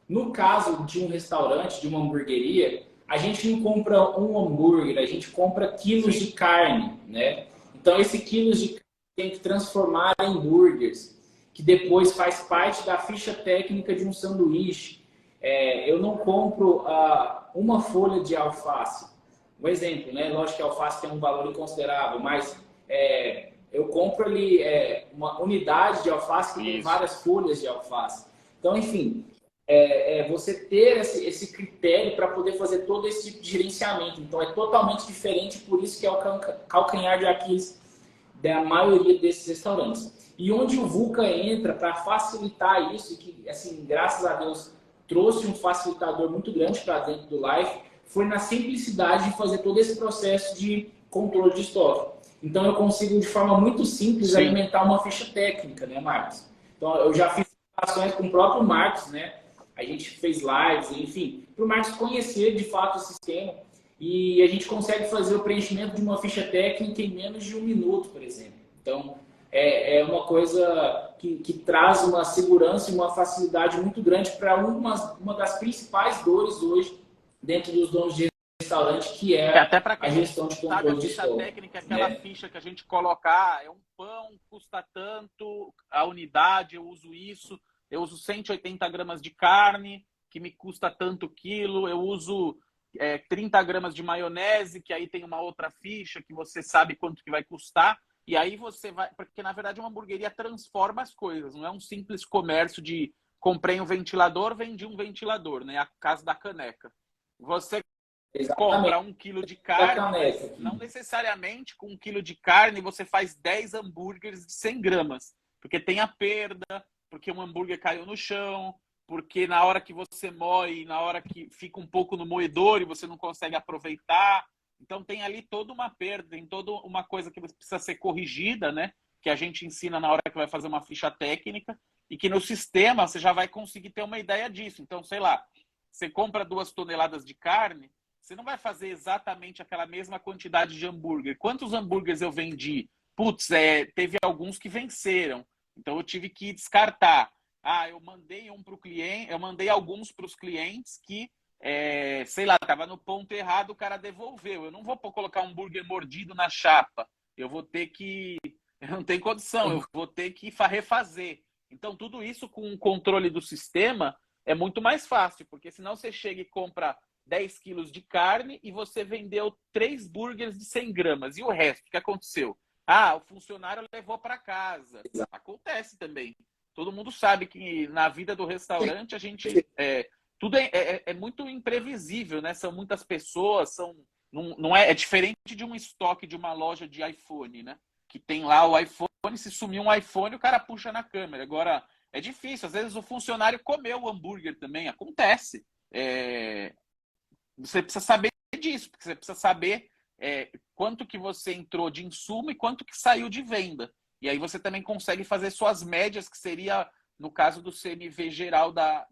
No caso de um restaurante, de uma hamburgueria, a gente não compra um hambúrguer, a gente compra quilos de carne, né? Então esse quilos de carne tem que transformar em burgers, que depois faz parte da ficha técnica de um sanduíche. Eu não compro uma folha de alface. Um exemplo, né? Lógico que a alface tem um valor inconsiderável, mas eu compro ali uma unidade de alface que tem várias folhas de alface. Então, enfim, você ter esse critério para poder fazer todo esse tipo de gerenciamento. Então, é totalmente diferente, por isso que é o calcanhar de Aquiles da maioria desses restaurantes. E onde o VUCA entra para facilitar isso, e que, assim, graças a Deus, trouxe um facilitador muito grande para dentro do Life, foi na simplicidade de fazer todo esse processo de controle de estoque. Então, eu consigo, de forma muito simples, alimentar uma ficha técnica, né, Marcos? Então, eu já fiz ações com o próprio Marcos, né? A gente fez lives, enfim, para o Marcos conhecer, de fato, o sistema. E a gente consegue fazer o preenchimento de uma ficha técnica em menos de 1 minuto, por exemplo. Então, é uma coisa que traz uma segurança e uma facilidade muito grande para uma das principais dores hoje dentro dos donos de restaurante, que é Até para a quem gestão de sabe a controle de ficha estoque. técnica, aquela ficha que a gente coloca, é um pão, custa tanto, a unidade, eu uso isso, eu uso 180 gramas de carne, que me custa tanto quilo, eu uso 30 gramas de maionese, que aí tem uma outra ficha que você sabe quanto que vai custar, e aí você vai... Porque, na verdade, uma hamburgueria transforma as coisas, não é um simples comércio de comprei um ventilador, vendi um ventilador, né? A casa da caneca. Você compra 1 quilo de carne, mas não necessariamente com 1 quilo de carne você faz 10 hambúrgueres de 100 gramas, porque tem a perda, porque um hambúrguer caiu no chão, porque na hora que você moe, na hora que fica um pouco no moedor e você não consegue aproveitar. Então tem ali toda uma perda, tem toda uma coisa que precisa ser corrigida, né? Que a gente ensina na hora que vai fazer uma ficha técnica e que no sistema você já vai conseguir ter uma ideia disso. Então, sei lá, você compra 2 toneladas de carne, você não vai fazer exatamente aquela mesma quantidade de hambúrguer. Quantos hambúrgueres eu vendi? Putz, teve alguns que venceram. Então eu tive que descartar. Eu mandei um para o cliente, eu mandei alguns para os clientes que sei lá, tava no ponto errado, o cara devolveu. Eu não vou colocar um hambúrguer mordido na chapa. Eu vou ter que... Eu não tenho condição, eu vou ter que refazer. Então, tudo isso com o controle do sistema é muito mais fácil, porque senão você chega e compra 10 quilos de carne e você vendeu 3 burgers de 100 gramas. E o resto, o que aconteceu? Ah, o funcionário levou para casa. Acontece também. Todo mundo sabe que na vida do restaurante a gente... tudo é muito imprevisível, né? São muitas pessoas, não é diferente de um estoque de uma loja de iPhone, né? Que tem lá o iPhone, se sumir um iPhone, o cara puxa na câmera. Agora, é difícil. Às vezes o funcionário comeu o hambúrguer também. Acontece. Você precisa saber disso, porque você precisa saber quanto que você entrou de insumo e quanto que saiu de venda. E aí você também consegue fazer suas médias, que seria, no caso do CMV geral da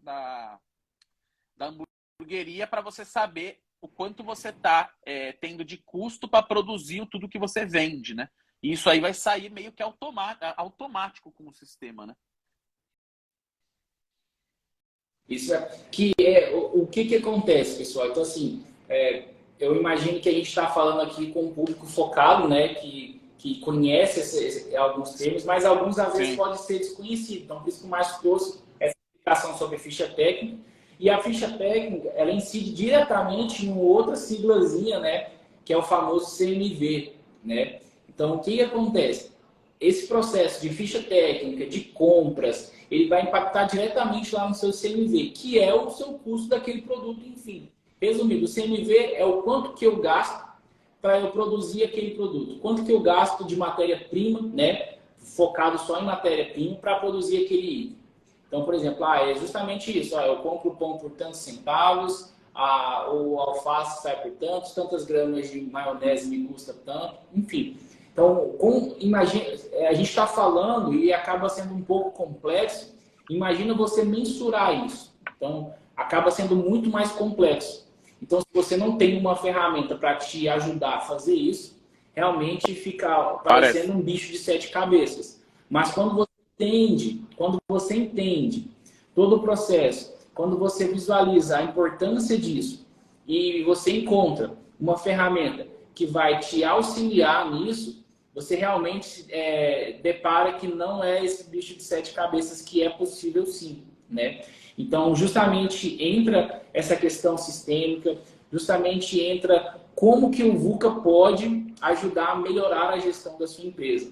hamburgueria, para você saber o quanto você está tendo de custo para produzir tudo que você vende, né? E isso aí vai sair meio que automático com o sistema, né? Isso o que acontece, pessoal? Então, assim, eu imagino que a gente está falando aqui com um público focado, né? Que conhece alguns termos, mas alguns às vezes podem ser desconhecidos. Então, por isso que o Márcio trouxe essa explicação sobre a ficha técnica. E a ficha técnica, ela incide diretamente em uma outra siglazinha, né? Que é o famoso CMV, né? Então, o que acontece? Esse processo de ficha técnica, de compras, ele vai impactar diretamente lá no seu CMV, que é o seu custo daquele produto, enfim. Resumindo, o CMV é o quanto que eu gasto para eu produzir aquele produto. Quanto que eu gasto de matéria-prima, né? Focado só em matéria-prima para produzir aquele item. Então, por exemplo, é justamente isso. Eu compro o pão por tantos centavos, o alface sai por tantas gramas de maionese me custa tanto, enfim. Então, imagina, a gente está falando e acaba sendo um pouco complexo. Imagina você mensurar isso. Então, acaba sendo muito mais complexo. Então, se você não tem uma ferramenta para te ajudar a fazer isso, realmente fica parecendo um bicho de 7 cabeças. Mas quando você entende todo o processo, quando você visualiza a importância disso e você encontra uma ferramenta que vai te auxiliar nisso, você realmente depara que não é esse bicho de 7 cabeças, que é possível sim, né? Então, justamente entra essa questão sistêmica, justamente entra como que o VUCA pode ajudar a melhorar a gestão da sua empresa,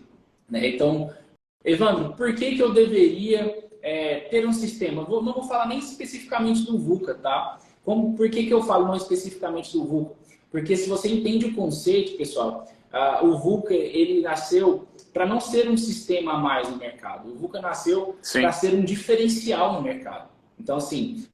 né? Então, Evandro, por que eu deveria ter um sistema? Não vou falar nem especificamente do VUCA, tá? Por que eu falo não especificamente do VUCA? Porque se você entende o conceito, pessoal, o VUCA, ele nasceu para não ser um sistema a mais no mercado. O VUCA nasceu para ser um diferencial no mercado. Então, assim,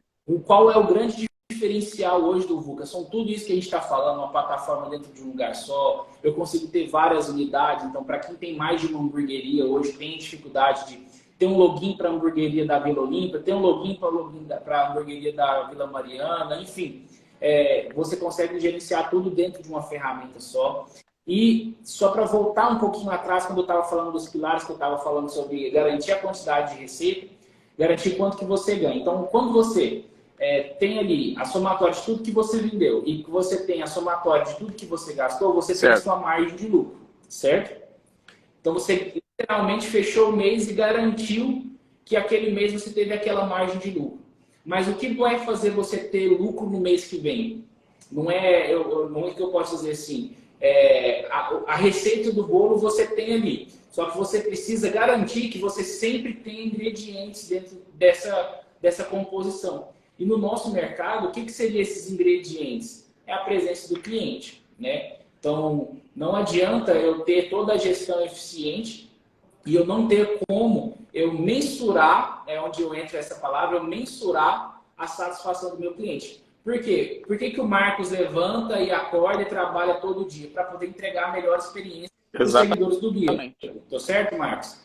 qual é o grande diferencial hoje do VUCA? São tudo isso que a gente está falando, uma plataforma dentro de um lugar só. Eu consigo ter várias unidades. Então, para quem tem mais de uma hamburgueria hoje, tem dificuldade de ter um login para a hamburgueria da Vila Olímpia, ter um login para a hamburgueria da Vila Mariana, enfim. Você consegue gerenciar tudo dentro de uma ferramenta só. E só para voltar um pouquinho atrás, quando eu estava falando dos pilares, que eu estava falando sobre garantir a quantidade de receita, garantir quanto que você ganha. Então, quando você tem ali a somatória de tudo que você vendeu e que você tem a somatória de tudo que você gastou, você tem a sua margem de lucro, certo? Então, você literalmente fechou o mês e garantiu que aquele mês você teve aquela margem de lucro. Mas o que vai fazer você ter lucro no mês que vem? Não é que eu posso dizer assim, a receita do bolo você tem ali. Só que você precisa garantir que você sempre tem ingredientes dentro dessa composição. E no nosso mercado, o que seriam esses ingredientes? É a presença do cliente, né? Então, não adianta eu ter toda a gestão eficiente e eu não ter como eu mensurar, é onde eu entro essa palavra, eu mensurar a satisfação do meu cliente. Por quê? Por que o Marcos levanta e acorda e trabalha todo dia? Para poder entregar a melhor experiência para os seguidores do guia. Tô certo, Marcos?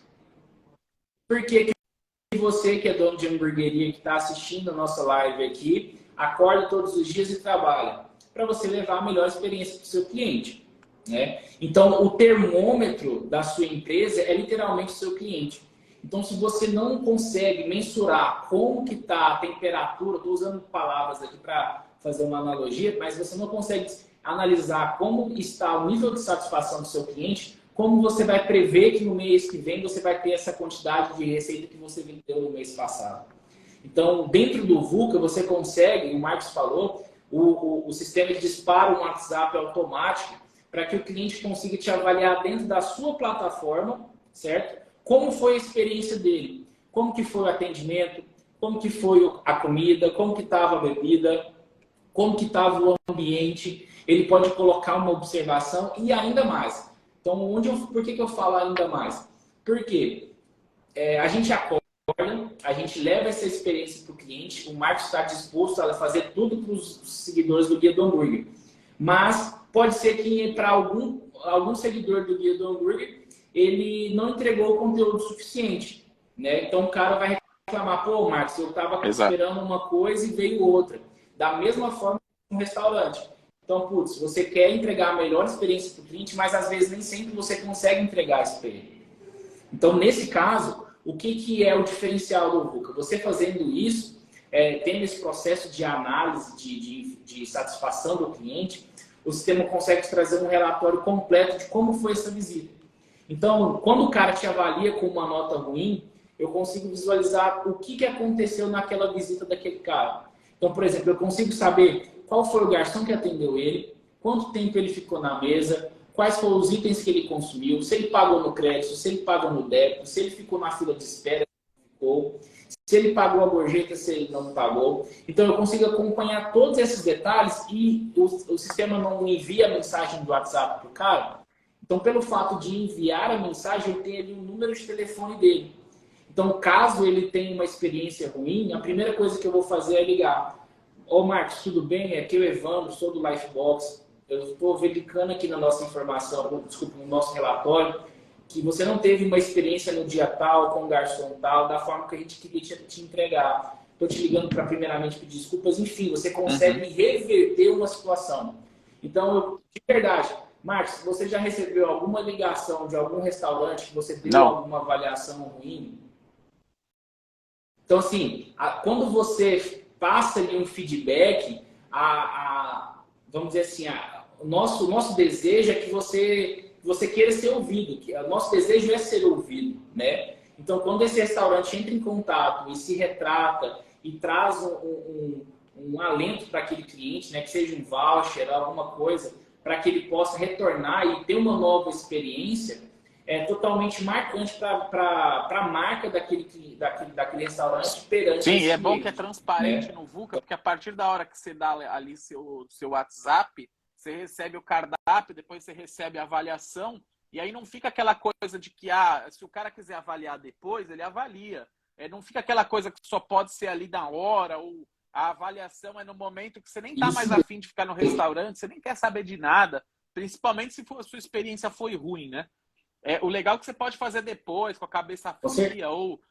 Por que você, que é dono de hamburgueria, que está assistindo a nossa live aqui, acorda todos os dias e trabalha? Para você levar a melhor experiência para o seu cliente, né? Então, o termômetro da sua empresa é literalmente o seu cliente. Então, se você não consegue mensurar como que está a temperatura, estou usando palavras aqui para fazer uma analogia, mas você não consegue analisar como está o nível de satisfação do seu cliente, como você vai prever que no mês que vem você vai ter essa quantidade de receita que você vendeu no mês passado. Então, dentro do VUCA, você consegue, o Marcos falou, o sistema dispara um WhatsApp automático para que o cliente consiga te avaliar dentro da sua plataforma, certo? Como foi a experiência dele, como que foi o atendimento, como que foi a comida, como que estava a bebida, como que estava o ambiente. Ele pode colocar uma observação e ainda mais. Então, por que eu falo ainda mais? Porque a gente acorda, a gente leva essa experiência para o cliente, o Marcos está disposto a fazer tudo para os seguidores do Guia do Hambúrguer. Mas pode ser que para algum seguidor do Guia do Hambúrguer, ele não entregou o conteúdo suficiente, né? Então o cara vai reclamar, pô, Marcos, eu estava esperando uma coisa e veio outra. Da mesma forma no restaurante. Então, putz, você quer entregar a melhor experiência para o cliente, mas às vezes nem sempre você consegue entregar isso para ele. Então, nesse caso, o que é o diferencial do VUCA? Você fazendo isso, tendo esse processo de análise, de satisfação do cliente, o sistema consegue trazer um relatório completo de como foi essa visita. Então, quando o cara te avalia com uma nota ruim, eu consigo visualizar o que aconteceu naquela visita daquele cara. Então, por exemplo, eu consigo saber qual foi o garçom que atendeu ele, quanto tempo ele ficou na mesa, quais foram os itens que ele consumiu, se ele pagou no crédito, se ele pagou no débito, se ele ficou na fila de espera, se ele pagou a gorjeta, se ele não pagou. Então, eu consigo acompanhar todos esses detalhes e o sistema não envia a mensagem do WhatsApp para o cara. Então, pelo fato de enviar a mensagem, eu tenho ali o número de telefone dele. Então, caso ele tenha uma experiência ruim, a primeira coisa que eu vou fazer é ligar. Ô, Marcos, tudo bem? Aqui é o Evandro, sou do Lifebox. Eu estou verificando aqui na nossa informação, desculpa, no nosso relatório, que você não teve uma experiência no dia tal, com o garçom tal, da forma que a gente queria te entregar. Estou te ligando para primeiramente pedir desculpas. Enfim, você consegue reverter uma situação. Então, de verdade, Marcos, você já recebeu alguma ligação de algum restaurante que você teve alguma avaliação ruim? Então, assim, quando você passa ali um feedback, vamos dizer assim, o nosso desejo é que você queira ser ouvido, que o nosso desejo é ser ouvido, né? Então, quando esse restaurante entra em contato e se retrata e traz um alento para aquele cliente, né, que seja um voucher, alguma coisa, para que ele possa retornar e ter uma nova experiência, é totalmente marcante para a marca daquele restaurante perante Sim, esse é bom cliente, que é transparente, né? né? No VUCA, porque a partir da hora que você dá ali seu WhatsApp, você recebe o cardápio, depois você recebe a avaliação, e aí não fica aquela coisa de que, se o cara quiser avaliar depois, ele avalia. Não fica aquela coisa que só pode ser ali na hora, ou a avaliação é no momento que você nem está mais afim de ficar no restaurante, você nem quer saber de nada, principalmente se a sua experiência foi ruim, né? O legal é que você pode fazer depois, com a cabeça fria, ou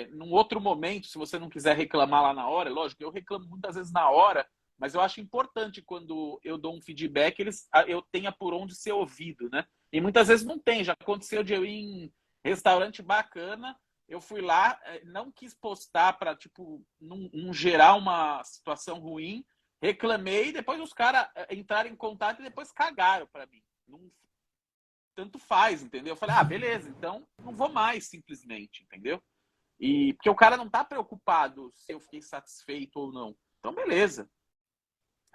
num outro momento, se você não quiser reclamar lá na hora. Lógico, eu reclamo muitas vezes na hora, mas eu acho importante quando eu dou um feedback, eu tenha por onde ser ouvido, né? E muitas vezes não tem. Já aconteceu de eu ir em restaurante bacana, eu fui lá, não quis postar para, tipo, não gerar uma situação ruim, reclamei, depois os caras entraram em contato e depois cagaram para mim. Tanto faz, entendeu? Eu falei, beleza, então não vou mais, simplesmente, entendeu? E porque o cara não tá preocupado se eu fiquei satisfeito ou não. Então, beleza.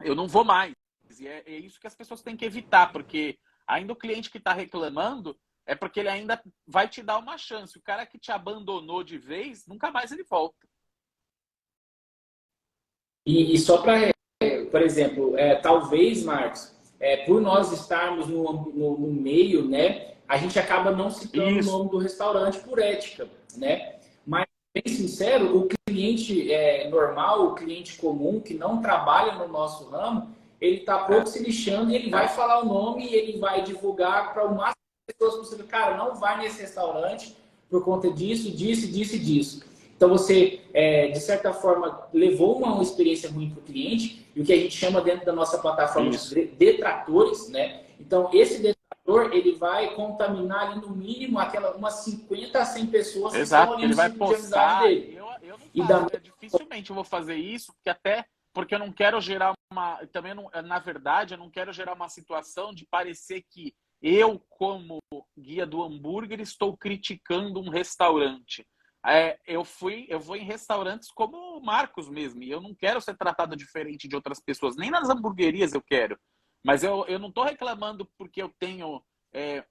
Eu não vou mais. E é isso que as pessoas têm que evitar, porque ainda o cliente que está reclamando é porque ele ainda vai te dar uma chance. O cara que te abandonou de vez, nunca mais ele volta. E só para, por exemplo, talvez, Marcos, por nós estarmos no meio, né, a gente acaba não citando o nome do restaurante por ética, né? Mas, bem sincero, o cliente normal, o cliente comum, que não trabalha no nosso ramo, ele está pouco se lixando e ele vai falar o nome e ele vai divulgar para o máximo de pessoas possível. Cara, não vai nesse restaurante por conta disso, disso, disso e disso. Então, você, de certa forma, levou uma experiência ruim para o cliente, e o que a gente chama dentro da nossa plataforma de detratores, né? Então, esse detrator, ele vai contaminar ali no mínimo umas 50 a 100 pessoas que estão Exato, ali ele no vai círculo de amizade postar. dele. Eu não E da faço, né? Dificilmente eu vou fazer isso, porque eu não quero gerar uma. Também, não, na verdade, eu não quero gerar uma situação de parecer que eu, como guia do hambúrguer, estou criticando um restaurante. Eu vou em restaurantes como o Marcos mesmo, e eu não quero ser tratado diferente de outras pessoas, nem nas hamburguerias eu quero. Mas eu não estou reclamando porque eu tenho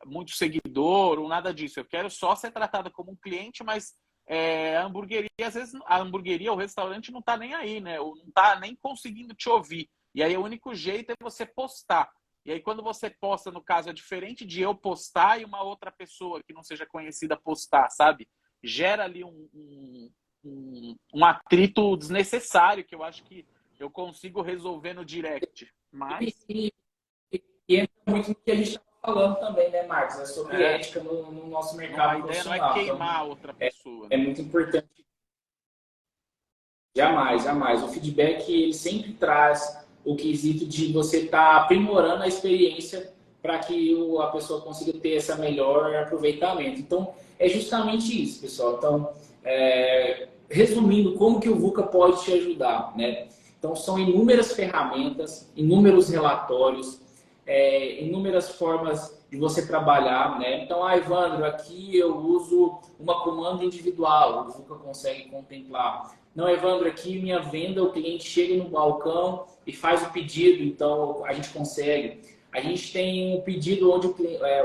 muito seguidor ou nada disso. Eu quero só ser tratado como um cliente, mas a hamburgueria, às vezes, a hamburgueria, o restaurante não está nem aí, né? Ou não está nem conseguindo te ouvir. E aí o único jeito é você postar. E aí quando você posta, no caso, é diferente de eu postar e uma outra pessoa que não seja conhecida postar, sabe? Gera ali um atrito desnecessário que eu acho que eu consigo resolver no direct. Mas e, e entra muito no que a gente estava falando também, né, Marcos? É sobre é, ética no nosso a mercado ideia não é profissional. queimar Então, a outra pessoa, é né? muito importante. Jamais, jamais. O feedback ele sempre traz o quesito de você estar aprimorando a experiência para que a pessoa consiga ter esse melhor aproveitamento. Então, é justamente isso, pessoal. Então, resumindo, como que o VUCA pode te ajudar, né? Então, são inúmeras ferramentas, inúmeros relatórios, inúmeras formas de você trabalhar, né? Então, Evandro, aqui eu uso uma comanda individual, o VUCA consegue contemplar. Não, Evandro, aqui minha venda, o cliente chega no balcão e faz o pedido, então a gente consegue. A gente tem um pedido onde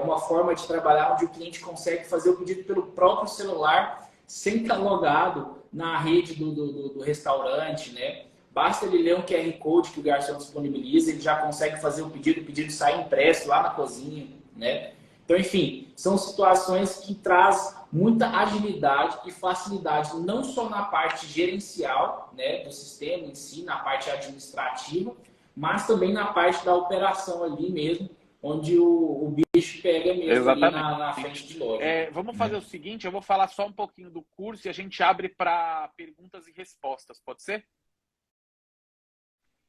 uma forma de trabalhar onde o cliente consegue fazer o pedido pelo próprio celular, sem estar logado na rede do restaurante, né? Basta ele ler um QR Code que o garçom disponibiliza, ele já consegue fazer o pedido sai impresso lá na cozinha, né? Então, enfim, são situações que traz muita agilidade e facilidade, não só na parte gerencial, né, do sistema em si, na parte administrativa, mas também na parte da operação ali mesmo, onde o bicho pega mesmo ali Exatamente. na frente de loja. Vamos fazer Né? o seguinte, eu vou falar só um pouquinho do curso e a gente abre para perguntas e respostas, pode ser?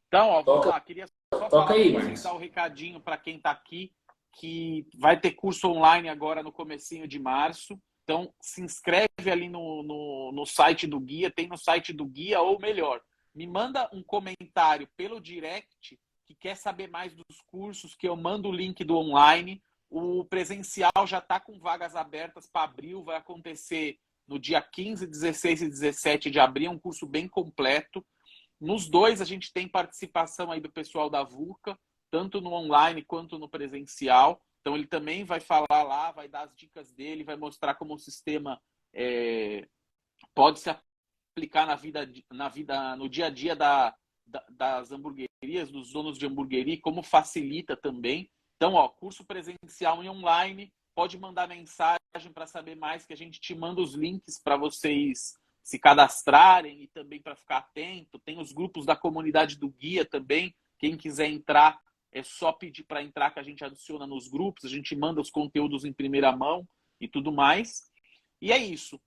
Então, ó, vamos Toca, lá. Queria só toca falar para aí, vocês, dar Marcos. um recadinho para quem está aqui, que vai ter curso online agora no comecinho de março. Então, se inscreve ali no site do guia, tem no site do guia, ou melhor, me manda um comentário pelo direct que quer saber mais dos cursos, que eu mando o link do online. O presencial já está com vagas abertas para abril, vai acontecer no dia 15, 16 e 17 de abril, é um curso bem completo. Nos dois, a gente tem participação aí do pessoal da VUCA, tanto no online quanto no presencial. Então, ele também vai falar lá, vai dar as dicas dele, vai mostrar como o sistema pode se aplicar no dia a dia das hamburguerias, dos donos de hamburgueria, como facilita também. Então, ó, curso presencial e online, pode mandar mensagem para saber mais, que a gente te manda os links para vocês se cadastrarem e também para ficar atento. Tem os grupos da comunidade do guia também. Quem quiser entrar, é só pedir para entrar que a gente adiciona nos grupos, a gente manda os conteúdos em primeira mão e tudo mais. E é isso.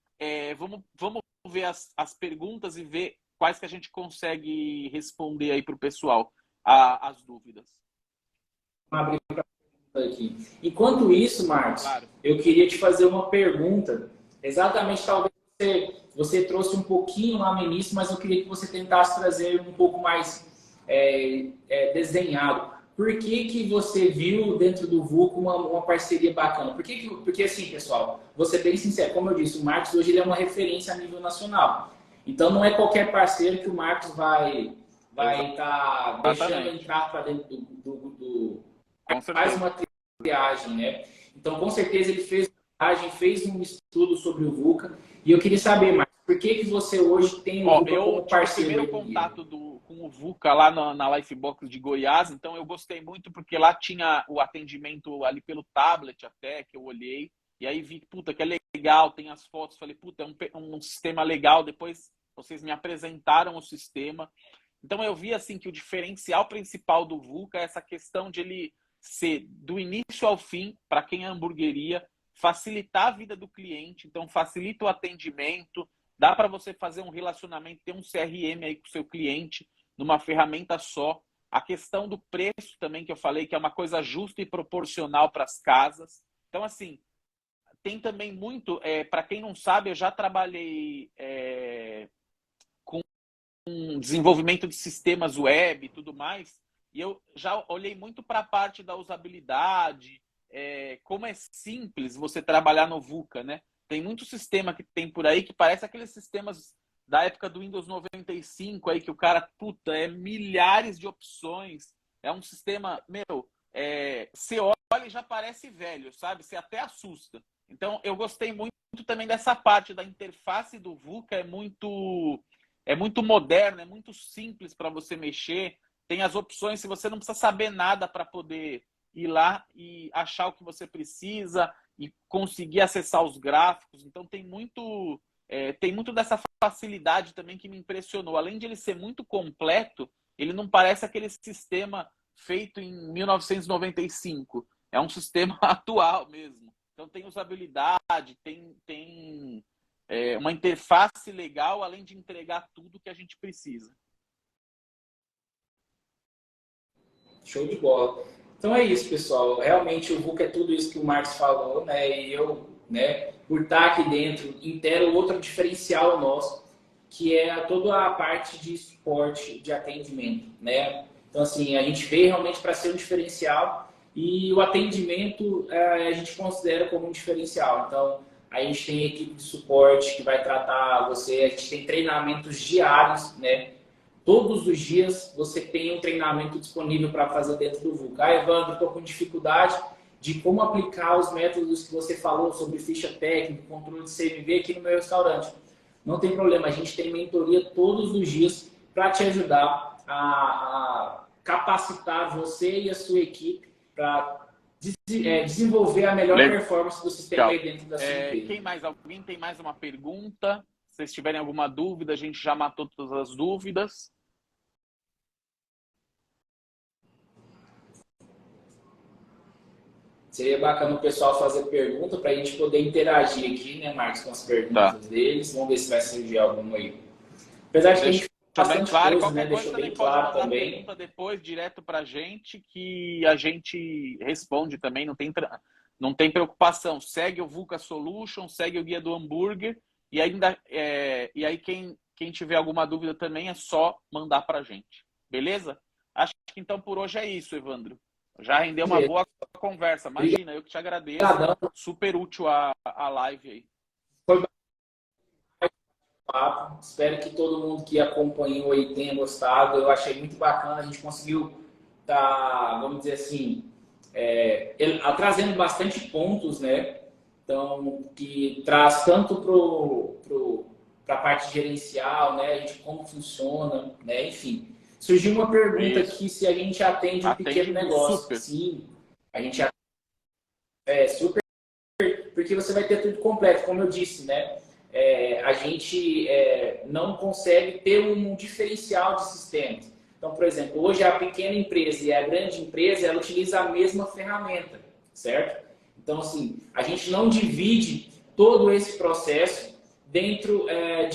Vamos ver as perguntas e ver quais que a gente consegue responder aí para o pessoal as dúvidas. Vamos abrir aqui. Enquanto isso, Marcos, Claro. eu queria te fazer uma pergunta. Exatamente, talvez você trouxe um pouquinho lá no início, mas eu queria que você tentasse trazer um pouco mais desenhado. Por que você viu dentro do VUCA uma parceria bacana? Porque assim, pessoal, vou ser bem sincero, como eu disse, o Marcos hoje ele é uma referência a nível nacional. Então não é qualquer parceiro que o Marcos vai estar deixando Exatamente. entrar para dentro do Com faz certeza. uma triagem, né? Então, com certeza, ele fez uma triagem, fez um estudo sobre o VUCA. E eu queria saber mais, por que você hoje tem o Ó, VUCA eu como tive o parceiro primeiro aí do guia? contato com o VUCA lá na Lifebox de Goiás, então eu gostei muito porque lá tinha o atendimento ali pelo tablet até, que eu olhei, e aí vi, puta, que é legal, tem as fotos, falei, puta, é um sistema legal, depois vocês me apresentaram o sistema. Então eu vi assim que o diferencial principal do VUCA é essa questão de ele ser do início ao fim, para quem é hamburgueria, facilitar a vida do cliente, então facilita o atendimento, dá para você fazer um relacionamento, ter um CRM aí com o seu cliente numa ferramenta só. A questão do preço também, que eu falei, que é uma coisa justa e proporcional para as casas. Então, assim, tem também muito... para quem não sabe, eu já trabalhei com desenvolvimento de sistemas web e tudo mais, e eu já olhei muito para a parte da usabilidade, como é simples você trabalhar no VUCA, né? Tem muito sistema que tem por aí que parece aqueles sistemas da época do Windows 95 aí, que o cara, puta, milhares de opções. É um sistema, meu, você olha e já parece velho, sabe? Você até assusta. Então, eu gostei muito também dessa parte da interface do VUCA, é muito moderna, é muito simples para você mexer. Tem as opções, se você não precisa saber nada para poder ir lá e achar o que você precisa e conseguir acessar os gráficos. Então, tem muito dessa facilidade também que me impressionou. Além de ele ser muito completo, ele não parece aquele sistema feito em 1995. É um sistema atual mesmo. Então tem usabilidade, tem uma interface legal, além de entregar tudo que a gente precisa. Show de bola. Então é isso, pessoal. Realmente o VUCA é tudo isso que o Marcos falou, né? E eu, né, por estar aqui dentro, inteiro outro diferencial nosso, que é toda a parte de suporte, de atendimento, né? Então, assim, a gente veio realmente para ser um diferencial e o atendimento a gente considera como um diferencial. Então, a gente tem equipe de suporte que vai tratar você, a gente tem treinamentos diários, né? Todos os dias você tem um treinamento disponível para fazer dentro do VUCA. Ah, Evandro, estou com dificuldade de como aplicar os métodos que você falou sobre ficha técnica, controle de CMV aqui no meu restaurante. Não tem problema, a gente tem mentoria todos os dias para te ajudar a capacitar você e a sua equipe para desenvolver a melhor performance do sistema aí dentro da sua empresa. Alguém tem mais uma pergunta? Se vocês tiverem alguma dúvida, a gente já matou todas as dúvidas. Seria bacana o pessoal fazer pergunta para a gente poder interagir aqui, né, Marcos, com as perguntas deles. Vamos ver se vai surgir alguma aí. Apesar de que a gente bastante claro, coisa, né? Deixou bem claro também. Pergunta depois direto para a gente que a gente responde também, não tem preocupação. Segue o VUCA Solution, segue o Guia do Hambúrguer e aí quem tiver alguma dúvida também é só mandar para a gente. Beleza? Acho que então por hoje é isso, Evandro. Já rendeu uma boa conversa. Imagina, eu que te agradeço. Super útil a live aí. Foi papo. Espero que todo mundo que acompanhou aí tenha gostado. Eu achei muito bacana. A gente conseguiu vamos dizer assim, trazendo bastante pontos, né? Então, que traz tanto para a parte gerencial, né? A gente como funciona, né? Enfim. Surgiu uma pergunta aqui se a gente atende um pequeno negócio. Super. Sim, a gente super, porque você vai ter tudo completo, como eu disse, né? A gente não consegue ter um diferencial de sistemas. Então, por exemplo, hoje a pequena empresa e a grande empresa, ela utiliza a mesma ferramenta, certo? Então, assim, a gente não divide todo esse processo dentro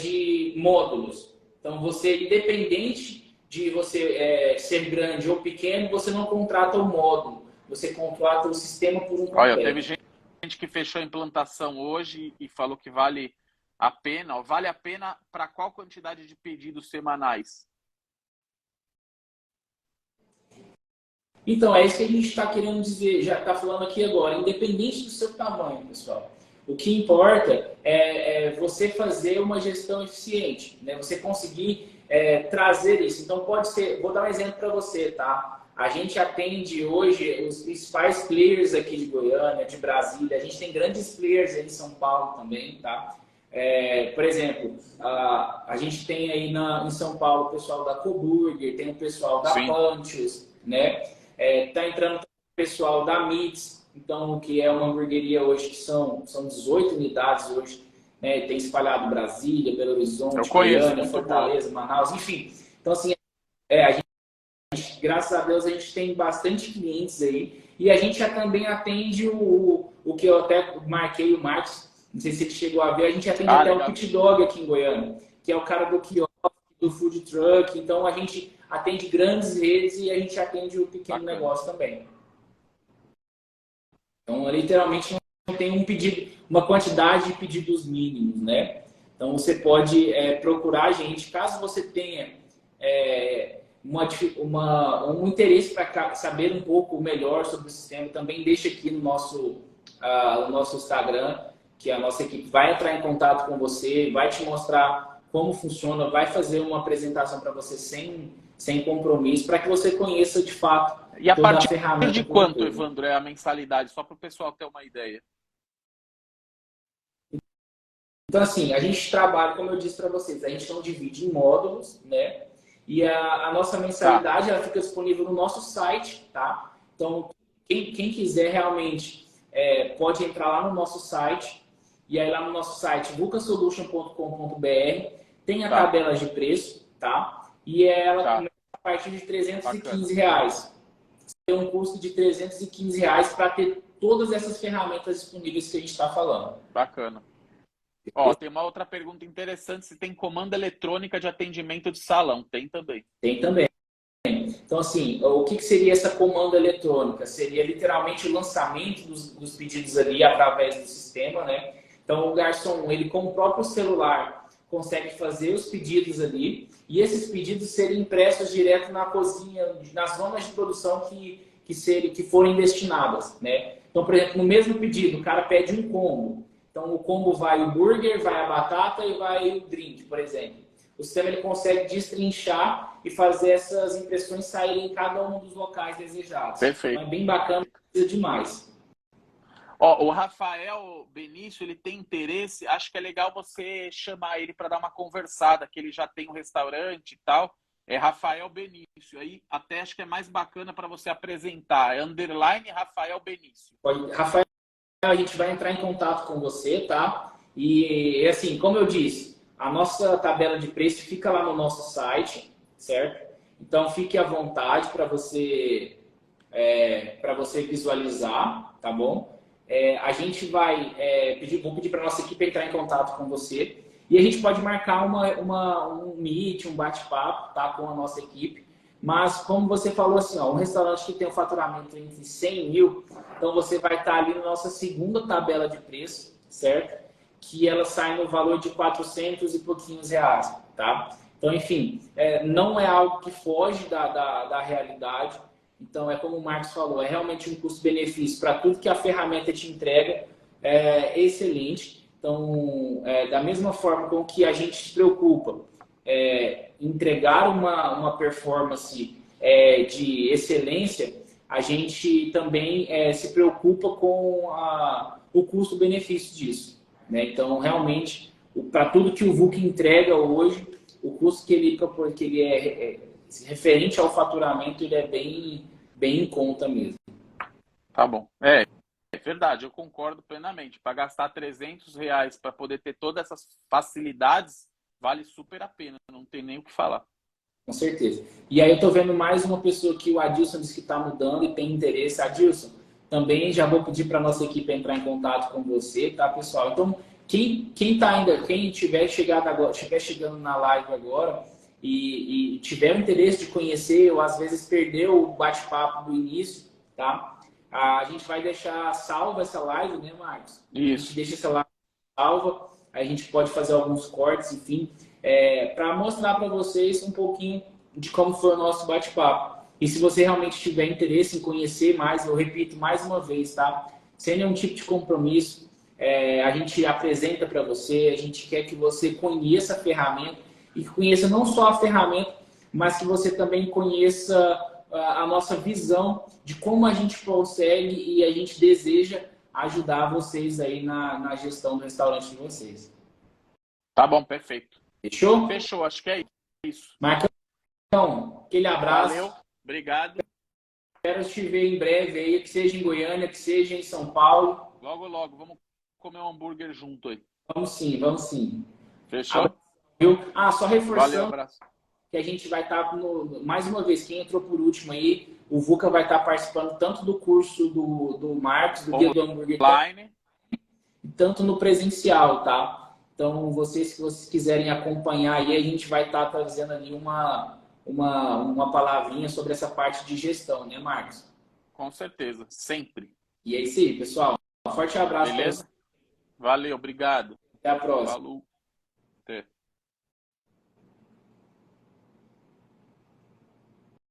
de módulos. Então, você, independente de você ser grande ou pequeno, você não contrata o módulo, você contrata o sistema por um completo. Olha, teve gente que fechou a implantação hoje e falou que vale a pena. Ó, vale a pena para qual quantidade de pedidos semanais? Então, é isso que a gente está querendo dizer, já está falando aqui agora, independente do seu tamanho, pessoal. O que importa é você fazer uma gestão eficiente, né? Você conseguir trazer isso. Então, pode ser, vou dar um exemplo para você, tá? A gente atende hoje os principais players aqui de Goiânia, de Brasília. A gente tem grandes players aí em São Paulo também, tá? Por exemplo, a gente tem aí em São Paulo o pessoal da Coburger, tem o pessoal da Pontius, né? Tá entrando o pessoal da Mits, então, que é uma hamburgueria hoje que são 18 unidades hoje, né? Tem espalhado Brasília, Belo Horizonte, Goiânia, Fortaleza, Manaus, enfim. Então, assim, a gente, graças a Deus, a gente tem bastante clientes aí. E a gente já também atende o que eu até marquei o Marcos, não sei se ele chegou a ver, a gente atende até o Pit Dog aqui em Goiânia, que é o cara do quiosque, do food truck. Então, a gente atende grandes redes e a gente atende o pequeno negócio também. Então, literalmente, não tem um pedido, uma quantidade de pedidos mínimos, né? Então, você pode procurar a gente, caso você tenha um interesse para saber um pouco melhor sobre o sistema, também deixa aqui no nosso Instagram, que a nossa equipe vai entrar em contato com você, vai te mostrar como funciona, vai fazer uma apresentação para você sem compromisso, para que você conheça de fato E a toda a partir ferramenta. de quanto, Evandro, é a mensalidade? Só para o pessoal ter uma ideia. Então, assim, a gente trabalha, como eu disse para vocês, a gente não divide em módulos, né? E a nossa mensalidade, ela fica disponível no nosso site, tá? Então, quem quiser realmente pode entrar lá no nosso site, e aí lá no nosso site, vucasolution.com.br, tem a tabela de preço, tá? E ela começa a partir de R$315. Tem um custo de R$315 para ter todas essas ferramentas disponíveis que a gente está falando. Bacana. Ó, tem uma outra pergunta interessante, se tem comanda eletrônica de atendimento de salão. Tem também. Tem também. Então, assim, o que seria essa comanda eletrônica? Seria literalmente o lançamento dos pedidos ali através do sistema, né? Então, o garçom, ele com o próprio celular, consegue fazer os pedidos ali e esses pedidos serem impressos direto na cozinha, nas zonas de produção que forem destinadas, né? Então, por exemplo, no mesmo pedido, o cara pede um combo. Então, o combo vai o burger, vai a batata e vai o drink, por exemplo. O sistema ele consegue destrinchar e fazer essas impressões saírem em cada um dos locais desejados. Perfeito. Então, é bem bacana, precisa demais. Ó, o Rafael Benício, ele tem interesse, acho que é legal você chamar ele para dar uma conversada, que ele já tem um restaurante e tal. É Rafael Benício. Aí até acho que é mais bacana para você apresentar. É _ Rafael Benício. Rafael, a gente vai entrar em contato com você, tá? E assim, como eu disse, a nossa tabela de preço fica lá no nosso site, certo? Então fique à vontade para você visualizar, tá bom? A gente vai vou pedir para nossa equipe entrar em contato com você e a gente pode marcar um meet, um bate-papo, tá, com a nossa equipe. Mas, como você falou assim, ó, um restaurante que tem um faturamento entre 100 mil, então você vai estar ali na nossa segunda tabela de preço, certo? Que ela sai no valor de 400 e pouquinhos reais, tá? Então, enfim, não é algo que foge da realidade. Então, é como o Marcos falou, é realmente um custo-benefício para tudo que a ferramenta te entrega, é excelente. Então, da mesma forma com que a gente se preocupa entregar uma performance de excelência, a gente também se preocupa com o custo-benefício disso, né? Então, realmente, para tudo que o VUC entrega hoje, o custo que ele propõe, que ele referente ao faturamento, ele é bem em conta mesmo. Tá bom. É verdade, eu concordo plenamente. Para gastar R$300 para poder ter todas essas facilidades, vale super a pena, não tem nem o que falar. Com certeza. E aí eu tô vendo mais uma pessoa que o Adilson disse que está mudando e tem interesse. Adilson, também já vou pedir para a nossa equipe entrar em contato com você, tá, pessoal? Então, quem estiver chegando na live agora e tiver o interesse de conhecer ou às vezes perdeu o bate-papo do início, tá? A gente vai deixar salva essa live, né, Marcos? Isso. A gente deixa essa live salva, a gente pode fazer alguns cortes, enfim, para mostrar para vocês um pouquinho de como foi o nosso bate-papo. E se você realmente tiver interesse em conhecer mais, eu repito mais uma vez, tá? Sem nenhum tipo de compromisso, a gente apresenta para você, a gente quer que você conheça a ferramenta e que conheça não só a ferramenta, mas que você também conheça a nossa visão de como a gente consegue e a gente deseja ajudar vocês aí na gestão do restaurante de vocês. Tá bom, perfeito. Fechou? Fechou, acho que é isso. Marcão, aquele abraço. Valeu, obrigado. Espero te ver em breve aí, que seja em Goiânia, que seja em São Paulo. Logo, logo, vamos comer um hambúrguer junto aí. Vamos sim. Fechou? Só reforçando. Valeu, abraço. Que a gente vai estar, mais uma vez, quem entrou por último aí, o VUCA vai estar participando tanto do curso do Marcos, do Guia do Hambúrguer, online, tanto no presencial, tá? Então, se vocês quiserem acompanhar aí, a gente vai estar trazendo ali uma palavrinha sobre essa parte de gestão, né, Marcos? Com certeza, sempre. E é isso aí, pessoal. Um forte abraço para vocês. Beleza? Valeu, obrigado. Até a próxima. Falou. Até.